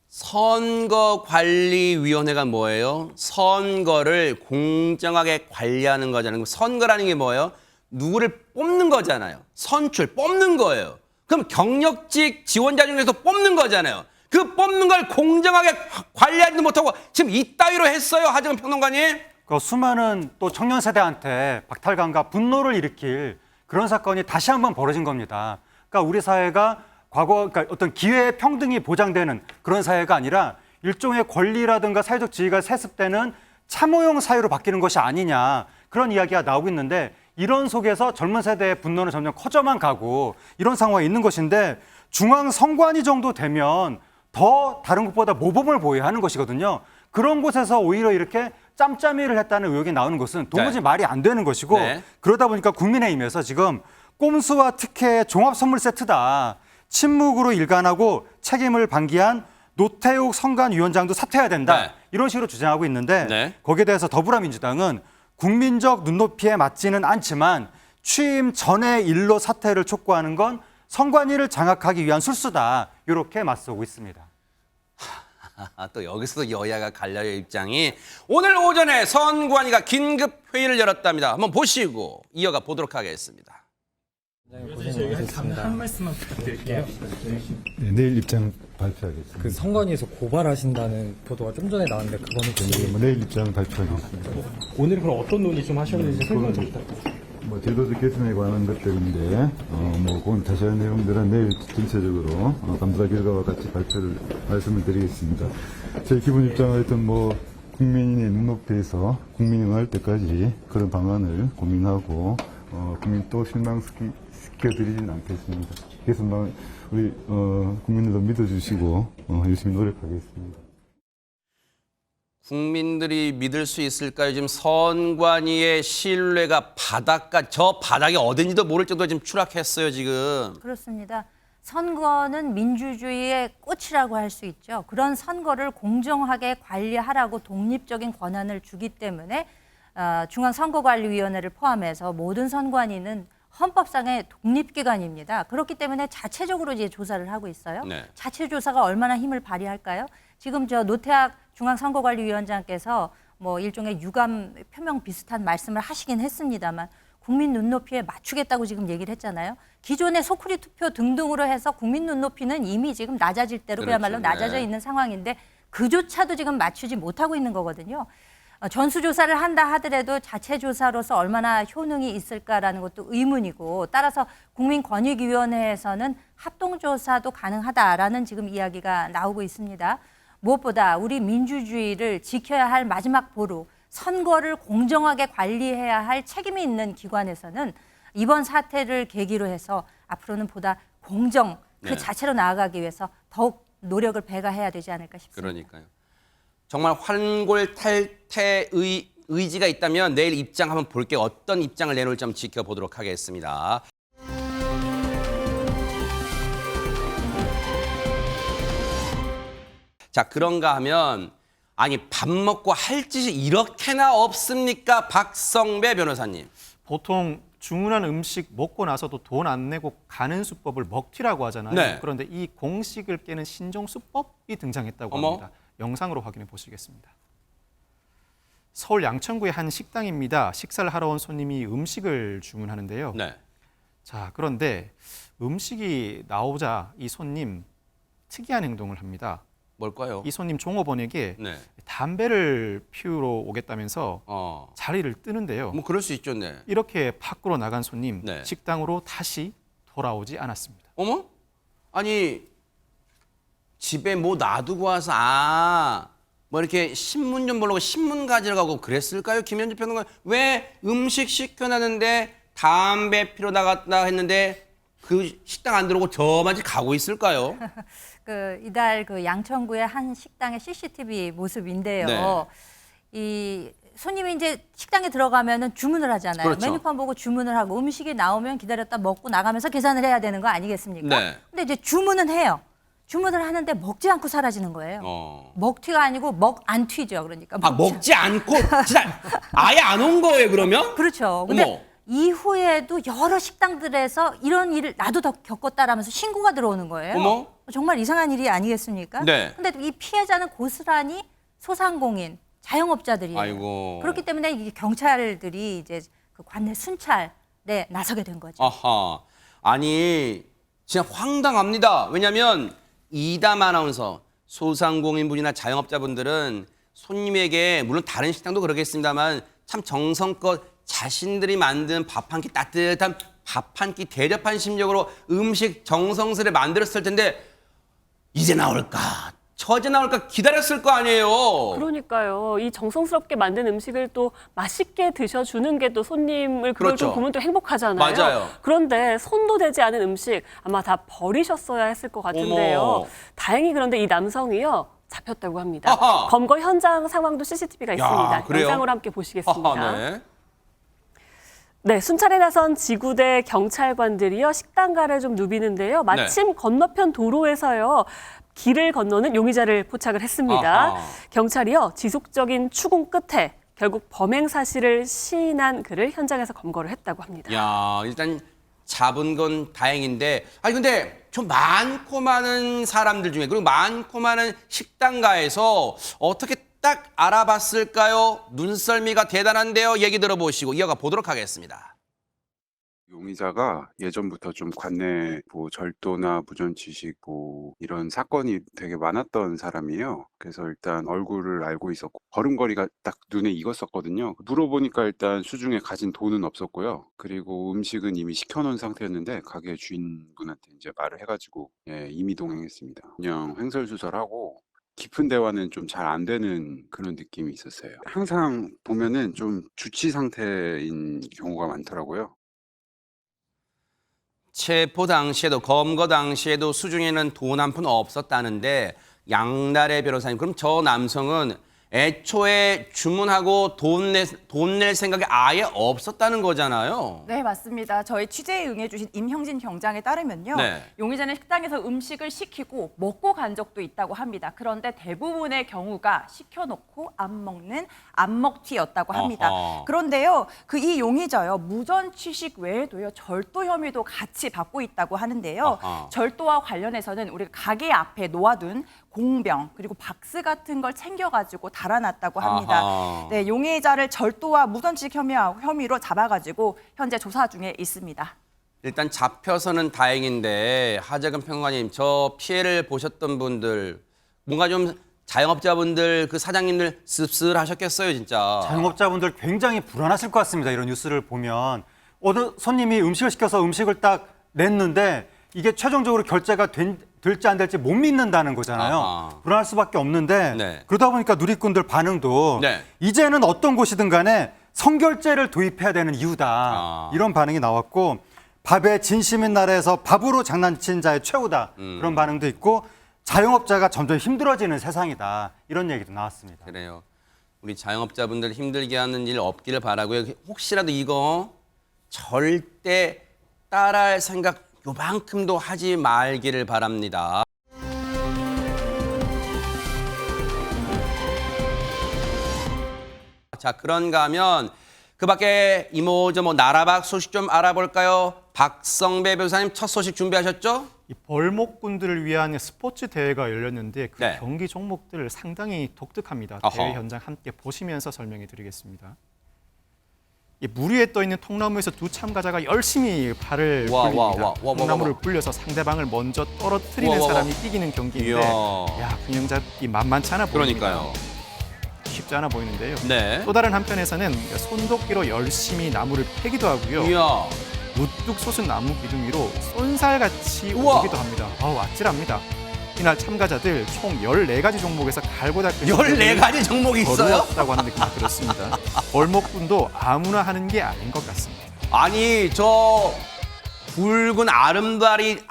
선거관리위원회가 뭐예요? 선거를 공정하게 관리하는 거잖아요. 선거라는 게 뭐예요? 누구를 뽑는 거잖아요. 선출, 뽑는 거예요. 그럼 경력직 지원자 중에서 뽑는 거잖아요. 그 뽑는 걸 공정하게 관리하지도 못하고 지금 이따위로 했어요, 하정은 평론가님. 그 수많은 또 청년 세대한테 박탈감과 분노를 일으킬 그런 사건이 다시 한번 벌어진 겁니다. 그러니까 우리 사회가 그러니까 어떤 기회 평등이 보장되는 그런 사회가 아니라 일종의 권리라든가 사회적 지위가 세습되는 참호용 사회로 바뀌는 것이 아니냐, 그런 이야기가 나오고 있는데, 이런 속에서 젊은 세대의 분노는 점점 커져만 가고 이런 상황이 있는 것인데, 중앙선관위 정도 되면 더 다른 곳보다 모범을 보여야 하는 것이거든요. 그런 곳에서 오히려 이렇게 짬짬이를 했다는 의혹이 나오는 것은 도무지 말이 안 되는 것이고, 그러다 보니까 국민의힘에서 지금 꼼수와 특혜의 종합선물 세트다, 침묵으로 일관하고 책임을 방기한 노태욱 선관위원장도 사퇴해야 된다, 이런 식으로 주장하고 있는데, 거기에 대해서 더불어민주당은 국민적 눈높이에 맞지는 않지만 취임 전의 일로 사퇴를 촉구하는 건 선관위를 장악하기 위한 술수다, 이렇게 맞서고 있습니다. 또 여기서도 여야가 갈려요, 입장이. 오늘 오전에 선관위가 긴급 회의를 열었답니다. 한번 보시고 이어가 보도록 하겠습니다. 한 말씀만 부탁드릴게요. 네, 내일 입장 발표하겠습니다. 그 선관위에서 고발하신다는 보도가 좀 전에 나왔는데 그거는 내일 입장 발표하겠습니다. 오늘 그럼 어떤 논의 좀 하셨는지 설명 좀 부탁드립니다. 제도적 개선에 관한 것들인데, 그건 자세한 내용들은 내일 전체적으로 감사 결과와 같이 말씀을 드리겠습니다. 제 기본 입장은 하여튼 국민의 눈높이에서 국민이 응할 때까지 그런 방안을 고민하고, 국민 또 실망시켜드리지는 않겠습니다. 그래서 우리 국민들도 믿어주시고 열심히 노력하겠습니다. 국민들이 믿을 수 있을까요? 지금 선관위의 신뢰가 저 바닥이 어딘지도 모를 정도로 지금 추락했어요, 지금. 그렇습니다. 선거는 민주주의의 꽃이라고 할 수 있죠. 그런 선거를 공정하게 관리하라고 독립적인 권한을 주기 때문에 중앙선거관리위원회를 포함해서 모든 선관위는 헌법상의 독립기관입니다. 그렇기 때문에 자체적으로 이제 조사를 하고 있어요. 자체 조사가 얼마나 힘을 발휘할까요? 지금 노태학 중앙선거관리위원장께서 일종의 유감 표명 비슷한 말씀을 하시긴 했습니다만, 국민 눈높이에 맞추겠다고 지금 얘기를 했잖아요. 기존의 소쿠리 투표 등등으로 해서 국민 눈높이는 이미 지금 낮아질 대로 그야말로 낮아져 있는 상황인데, 그조차도 지금 맞추지 못하고 있는 거거든요. 전수조사를 한다 하더라도 자체 조사로서 얼마나 효능이 있을까라는 것도 의문이고, 따라서 국민권익위원회에서는 합동조사도 가능하다라는 지금 이야기가 나오고 있습니다. 무엇보다 우리 민주주의를 지켜야 할 마지막 보루, 선거를 공정하게 관리해야 할 책임이 있는 기관에서는 이번 사태를 계기로 해서 앞으로는 보다 공정 그 자체로 나아가기 위해서 더욱 노력을 배가해야 되지 않을까 싶습니다. 그러니까요. 정말 환골탈태 의지가 있다면 내일 입장 한번 볼게요. 어떤 입장을 내놓을지 한번 지켜보도록 하겠습니다. 자, 그런가 하면 아니 밥 먹고 할 짓이 이렇게나 없습니까? 박성배 변호사님. 보통 주문한 음식 먹고 나서도 돈 안 내고 가는 수법을 먹튀라고 하잖아요. 그런데 이 공식을 깨는 신종 수법이 등장했다고 합니다. 영상으로 확인해 보시겠습니다. 서울 양천구의 한 식당입니다. 식사를 하러 온 손님이 음식을 주문하는데요. 자, 그런데 음식이 나오자 이 손님 특이한 행동을 합니다. 뭘까요? 이 손님 종업원에게 네. 담배를 피우러 오겠다면서 자리를 뜨는데요. 뭐 그럴 수 있죠, 네. 이렇게 밖으로 나간 손님 네. 식당으로 다시 돌아오지 않았습니다. 어머? 아니 집에 뭐 놔두고 와서 뭐 이렇게 신문 좀 보려고 신문 가지러 가고 그랬을까요? 김현주 평론가 왜 음식 시켜놨는데 담배 피러 나갔다 했는데 그 식당 안 들어오고 저만 가고 있을까요? 이달 양천구의 한 식당의 CCTV 모습인데요. 네. 이 손님이 이제 식당에 들어가면은 주문을 하잖아요. 그렇죠. 메뉴판 보고 주문을 하고 음식이 나오면 기다렸다 먹고 나가면서 계산을 해야 되는 거 아니겠습니까? 네. 근데 이제 주문은 해요. 주문을 하는데 먹지 않고 사라지는 거예요. 먹튀가 아니고 먹 안 튀죠. 그러니까 먹지 않고 진짜 아예 안 온 거예요, 그러면? 그렇죠. 근데 어머. 이후에도 여러 식당들에서 이런 일을 나도 더 겪었다라면서 신고가 들어오는 거예요. 어머. 정말 이상한 일이 아니겠습니까? 네. 근데 이 피해자는 고스란히 소상공인, 자영업자들이에요. 아이고. 그렇기 때문에 이게 경찰들이 이제 그 관내 순찰에 나서게 된 거죠. 아하. 아니 진짜 황당합니다. 왜냐하면 이담 아나운서 소상공인분이나 자영업자분들은 손님에게 물론 다른 식당도 그러겠습니다만 참 정성껏 자신들이 만든 밥 한 끼 따뜻한 밥 한 끼 대접한 심정으로 음식 정성스레 만들었을 텐데 이제 나올까 저제 나올까 기다렸을 거 아니에요. 그러니까요. 이 정성스럽게 만든 음식을 또 맛있게 드셔주는 게 또 손님을 그걸 그렇죠. 좀 보면 또 행복하잖아요. 맞아요. 그런데 손도 대지 않은 음식 아마 다 버리셨어야 했을 것 같은데요. 어머. 다행히 그런데 이 남성이요. 잡혔다고 합니다. 아하. 검거 현장 상황도 CCTV가 있습니다. 그래요? 영상으로 함께 보시겠습니다. 아하, 네. 네, 순찰에 나선 지구대 경찰관들이요. 식당가를 좀 누비는데요. 마침 건너편 도로에서요. 길을 건너는 용의자를 포착을 했습니다. 아하. 경찰이요. 지속적인 추궁 끝에 결국 범행 사실을 시인한 그를 현장에서 검거를 했다고 합니다. 야, 일단 잡은 건 다행인데 아니 근데 좀 많고 많은 사람들 중에 그리고 많고 많은 식당가에서 어떻게 딱 알아봤을까요? 눈썰미가 대단한데요. 얘기 들어보시고 이어가 보도록 하겠습니다. 용의자가 예전부터 좀 관내 절도나 부전취식 이런 사건이 되게 많았던 사람이에요. 그래서 일단 얼굴을 알고 있었고 걸음걸이가 딱 눈에 익었었거든요. 물어보니까 일단 수중에 가진 돈은 없었고요. 그리고 음식은 이미 시켜놓은 상태였는데 가게 주인분한테 이제 말을 해가지고 임의 동행했습니다. 그냥 횡설수설하고 깊은 대화는 좀 잘 안 되는 그런 느낌이 있었어요. 항상 보면은 좀 주치 상태인 경우가 많더라고요. 체포 당시에도 검거 당시에도 수중에는 돈 한 푼 없었다는데 양나래 변호사님 그럼 저 남성은 애초에 주문하고 돈 낼 생각이 아예 없었다는 거잖아요. 네, 맞습니다. 저희 취재에 응해주신 임형진 경장에 따르면요. 네. 용의자는 식당에서 음식을 시키고 먹고 간 적도 있다고 합니다. 그런데 대부분의 경우가 시켜놓고 안 먹는 안먹튀였다고 합니다. 어허. 그런데요, 이 용의자요, 무전취식 외에도요, 절도 혐의도 같이 받고 있다고 하는데요. 어허. 절도와 관련해서는 우리가 가게 앞에 놓아둔 공병 그리고 박스 같은 걸 챙겨가지고 달아놨다고 합니다. 아하. 네, 용의자를 절도와 무전취식 혐의로 잡아가지고 현재 조사 중에 있습니다. 일단 잡혀서는 다행인데 하재근 평론가님 저 피해를 보셨던 분들 뭔가 좀 자영업자분들 그 사장님들 씁쓸하셨겠어요 진짜. 자영업자분들 굉장히 불안하실 것 같습니다. 이런 뉴스를 보면 어느 손님이 음식을 시켜서 음식을 딱 냈는데 이게 최종적으로 결제가 될지 안 될지 못 믿는다는 거잖아요. 아하. 불안할 수밖에 없는데 네. 그러다 보니까 누리꾼들 반응도 네. 이제는 어떤 곳이든 간에 선결제를 도입해야 되는 이유다. 이런 반응이 나왔고 밥에 진심인 나라에서 밥으로 장난친 자의 최후다. 그런 반응도 있고 자영업자가 점점 힘들어지는 세상이다. 이런 얘기도 나왔습니다. 그래요. 우리 자영업자분들 힘들게 하는 일 없기를 바라고요. 혹시라도 이거 절대 따라할 생각 요만큼도 하지 말기를 바랍니다. 자, 그런가 하면 그 밖에 이모저모 나라박 소식 좀 알아볼까요? 박성배 변호사님 첫 소식 준비하셨죠? 이 벌목꾼들을 위한 스포츠 대회가 열렸는데 그 네. 경기 종목들 상당히 독특합니다. 어허. 대회 현장 함께 보시면서 설명해 드리겠습니다. 이 물 위에 떠 있는 통나무에서 두 참가자가 열심히 팔을 굴립니다. 통나무를 굴려서 상대방을 먼저 떨어뜨리는 사람이 이기는 경기인데, 야, 균형 잡기 만만치 않아 보입니다. 그러니까요. 쉽지 않아 보이는데요. 네. 또 다른 한편에서는 손도끼로 열심히 나무를 패기도 하고요. 이야. 무뚝 솟은 나무 기둥 위로 쏜살같이 우와. 오르기도 합니다. 아찔합니다. 이날 참가자들 총 14가지 종목에서 갈고 닦은 14가지 종목이 있어요? 어려웠다고 하는 느낌이 들었습니다. 벌목꾼도 아무나 하는 게 아닌 것 같습니다. 아니 저 굵은 아름드리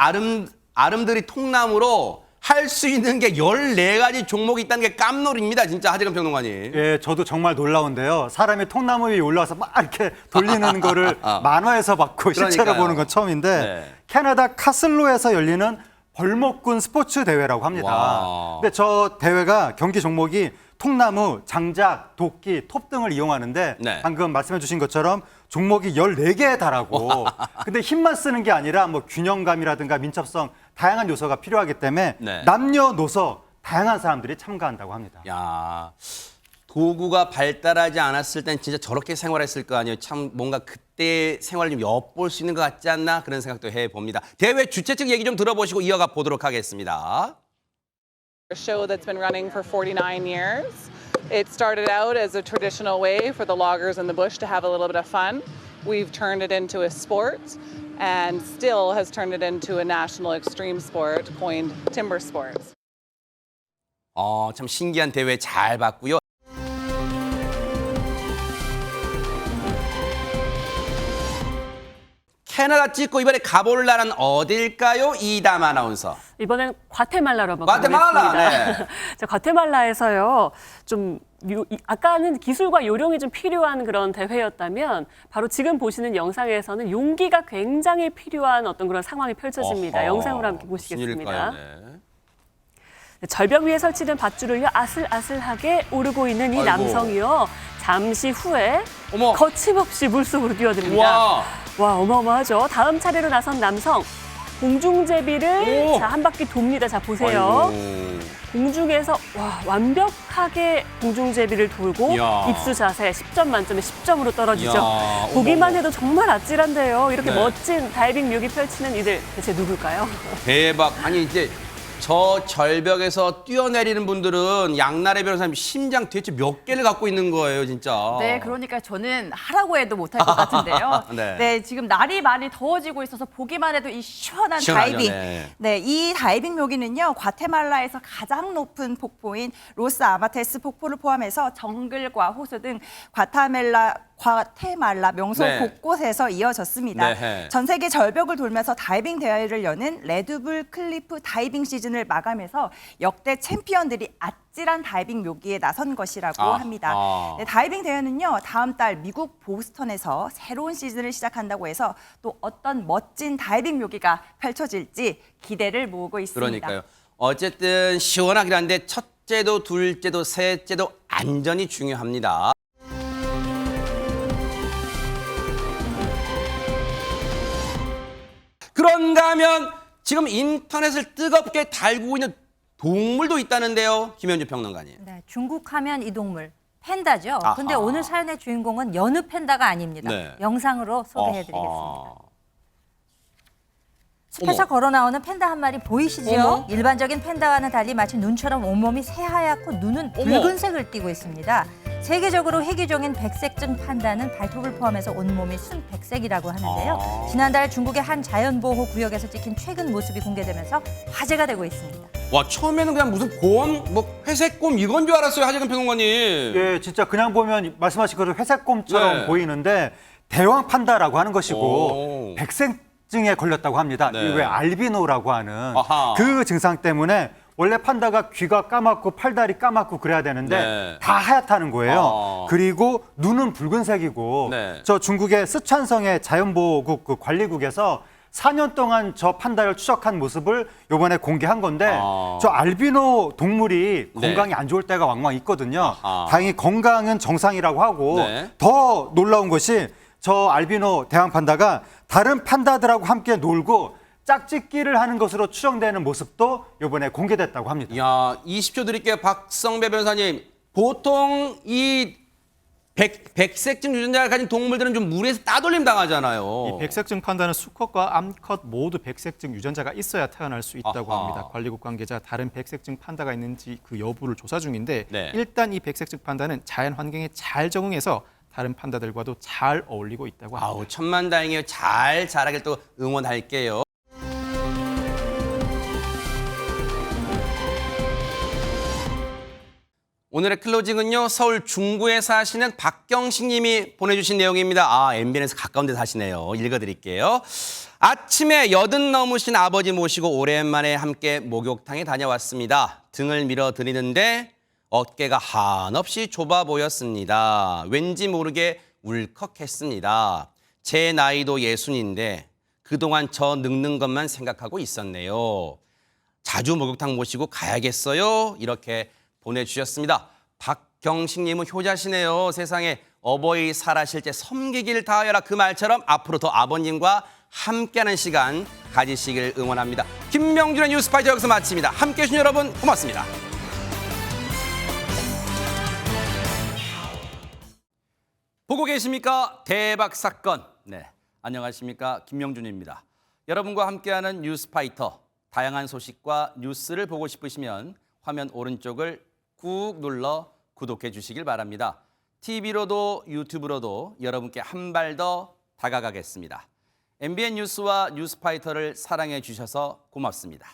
통나무로 할 수 있는 게 14가지 종목이 있다는 게 깜놀입니다. 진짜 하재근 평론가님. 예, 저도 정말 놀라운데요. 사람이 통나무 위에 올라와서 막 이렇게 돌리는 거를 만화에서 봤고 실제로 보는 건 처음인데 네. 캐나다 카슬로에서 열리는 벌목꾼 스포츠 대회라고 합니다. 와. 근데 저 대회가 경기 종목이 통나무, 장작, 도끼, 톱 등을 이용하는데 네. 방금 말씀해 주신 것처럼 종목이 14개에 달하고 근데 힘만 쓰는 게 아니라 뭐 균형감이라든가 민첩성 다양한 요소가 필요하기 때문에 네. 남녀노소 다양한 사람들이 참가한다고 합니다. 야, 도구가 발달하지 않았을 땐 진짜 저렇게 생활했을 거 아니에요. 참 뭔가 그때 생활을 좀 엿볼 수 있는 것 같지 않나 그런 생각도 해봅니다. 대회 주최 측 얘기 좀 들어보시고 이어가 보도록 하겠습니다. A show that's been running for 49 years. It started out as a traditional way for the loggers in the bush to have a little bit of fun. We've turned it into a sport and still has turned it into a national extreme sport coined timber sports. 참 신기한 대회 잘 봤고요. 캐나다 찍고 이번에 가볼 나라는 어딜까요? 이담 아나운서. 이번엔 과테말라로 한번 과테말라, 가보겠습니다. 네. 자, 과테말라에서요. 좀 아까는 기술과 요령이 좀 필요한 그런 대회였다면 바로 지금 보시는 영상에서는 용기가 굉장히 필요한 어떤 그런 상황이 펼쳐집니다. 어허, 영상으로 함께 무슨 보시겠습니다. 일일까요? 네. 절벽 위에 설치된 밧줄을요 아슬아슬하게 오르고 있는 이 아이고. 남성이요 잠시 후에 어머. 거침없이 물속으로 뛰어듭니다. 와 어마어마하죠. 다음 차례로 나선 남성 공중제비를 오. 자, 한 바퀴 돕니다. 자 보세요. 아이고. 공중에서 와 완벽하게 공중제비를 돌고 이야. 입수 자세 10점 만점에 10점으로 떨어지죠. 이야. 보기만 어머. 해도 정말 아찔한데요. 이렇게 네. 멋진 다이빙 묘기 펼치는 이들 대체 누굴까요? 대박. 아니 이제 저 절벽에서 뛰어내리는 분들은 양나래 변호사님 심장 대체 몇 개를 갖고 있는 거예요, 진짜. 네, 그러니까 저는 하라고 해도 못할 것 같은데요. 네. 네, 지금 날이 많이 더워지고 있어서 보기만 해도 이 시원한 시원하죠, 다이빙. 네. 네, 이 다이빙 묘기는요, 과테말라에서 가장 높은 폭포인 로스 아마테스 폭포를 포함해서 정글과 호수 등 과테말라 명소 네. 곳곳에서 이어졌습니다. 네. 전 세계 절벽을 돌면서 다이빙 대회를 여는 레드불 클리프 다이빙 시즌을 마감해서 역대 챔피언들이 아찔한 다이빙 묘기에 나선 것이라고 합니다. 네, 다이빙 대회는요, 다음 달 미국 보스턴에서 새로운 시즌을 시작한다고 해서 또 어떤 멋진 다이빙 묘기가 펼쳐질지 기대를 모으고 있습니다. 그러니까요. 어쨌든 시원하긴 한데 첫째도 둘째도 셋째도 안전이 중요합니다. 그런가 하면 지금 인터넷을 뜨겁게 달구고 있는 동물도 있다는데요. 김현주 평론가님. 네, 중국 하면 이 동물 팬다죠. 아하. 근데 오늘 사연의 주인공은 여느 팬다가 아닙니다. 네. 영상으로 소개해드리겠습니다. 어허. 숲에서 어머. 걸어 나오는 팬다 한 마리 보이시죠? 어머. 일반적인 팬다와는 달리 마치 눈처럼 온몸이 새하얗고 눈은 어머. 붉은색을 띠고 있습니다. 세계적으로 희귀종인 백색증 판다는 발톱을 포함해서 온몸이 순백색이라고 하는데요. 지난달 중국의 한 자연보호 구역에서 찍힌 최근 모습이 공개되면서 화제가 되고 있습니다. 와, 처음에는 그냥 무슨 곰, 뭐 회색곰 이건 줄 알았어요, 하재근 평론가님. 예, 진짜 그냥 보면 말씀하신 것처럼 회색곰처럼 네. 보이는데 대왕 판다라고 하는 것이고 오. 백색증에 걸렸다고 합니다. 네. 이왜 알비노라고 하는 아하. 그 증상 때문에 원래 판다가 귀가 까맣고 팔다리 까맣고 그래야 되는데 네. 다 하얗다는 거예요. 아. 그리고 눈은 붉은색이고 네. 저 중국의 스촨성의 자연보호국 그 관리국에서 4년 동안 저 판다를 추적한 모습을 이번에 공개한 건데 저 알비노 동물이 네. 건강이 안 좋을 때가 왕왕 있거든요. 아하. 다행히 건강은 정상이라고 하고 네. 더 놀라운 것이 저 알비노 대왕 판다가 다른 판다들하고 함께 놀고 짝짓기를 하는 것으로 추정되는 모습도 이번에 공개됐다고 합니다. 야, 20초 드릴게요. 박성배 변호사님. 보통 이 백색증 유전자를 가진 동물들은 좀 물에서 따돌림 당하잖아요. 이 백색증 판다는 수컷과 암컷 모두 백색증 유전자가 있어야 태어날 수 있다고 아하. 합니다. 관리국 관계자 다른 백색증 판다가 있는지 그 여부를 조사 중인데 네. 일단 이 백색증 판다는 자연 환경에 잘 적응해서 다른 판다들과도 잘 어울리고 있다고 합니다. 아우, 천만다행이에요. 잘 자라길 또 응원할게요. 오늘의 클로징은요, 서울 중구에 사시는 박경식 님이 보내주신 내용입니다. 아, MBN에서 가까운 데 사시네요. 읽어드릴게요. 아침에 80 넘으신 아버지 모시고 오랜만에 함께 목욕탕에 다녀왔습니다. 등을 밀어드리는데 어깨가 한없이 좁아 보였습니다. 왠지 모르게 울컥했습니다. 제 나이도 60인데 그동안 저 늙는 것만 생각하고 있었네요. 자주 목욕탕 모시고 가야겠어요. 이렇게 보내주셨습니다. 박경식님은 효자시네요. 세상에 어버이 살아실 때 섬기길 다하여라 그 말처럼 앞으로 더 아버님과 함께하는 시간 가지시길 응원합니다. 김명준의 뉴스파이터 여기서 마칩니다. 함께해 주신 여러분 고맙습니다. 보고 계십니까? 대박 사건. 네, 안녕하십니까? 김명준입니다. 여러분과 함께하는 뉴스파이터. 다양한 소식과 뉴스를 보고 싶으시면 화면 오른쪽을 꾹 눌러 구독해 주시길 바랍니다. TV로도 유튜브로도 여러분께 한 발 더 다가가겠습니다. MBN 뉴스와 뉴스파이터를 사랑해 주셔서 고맙습니다.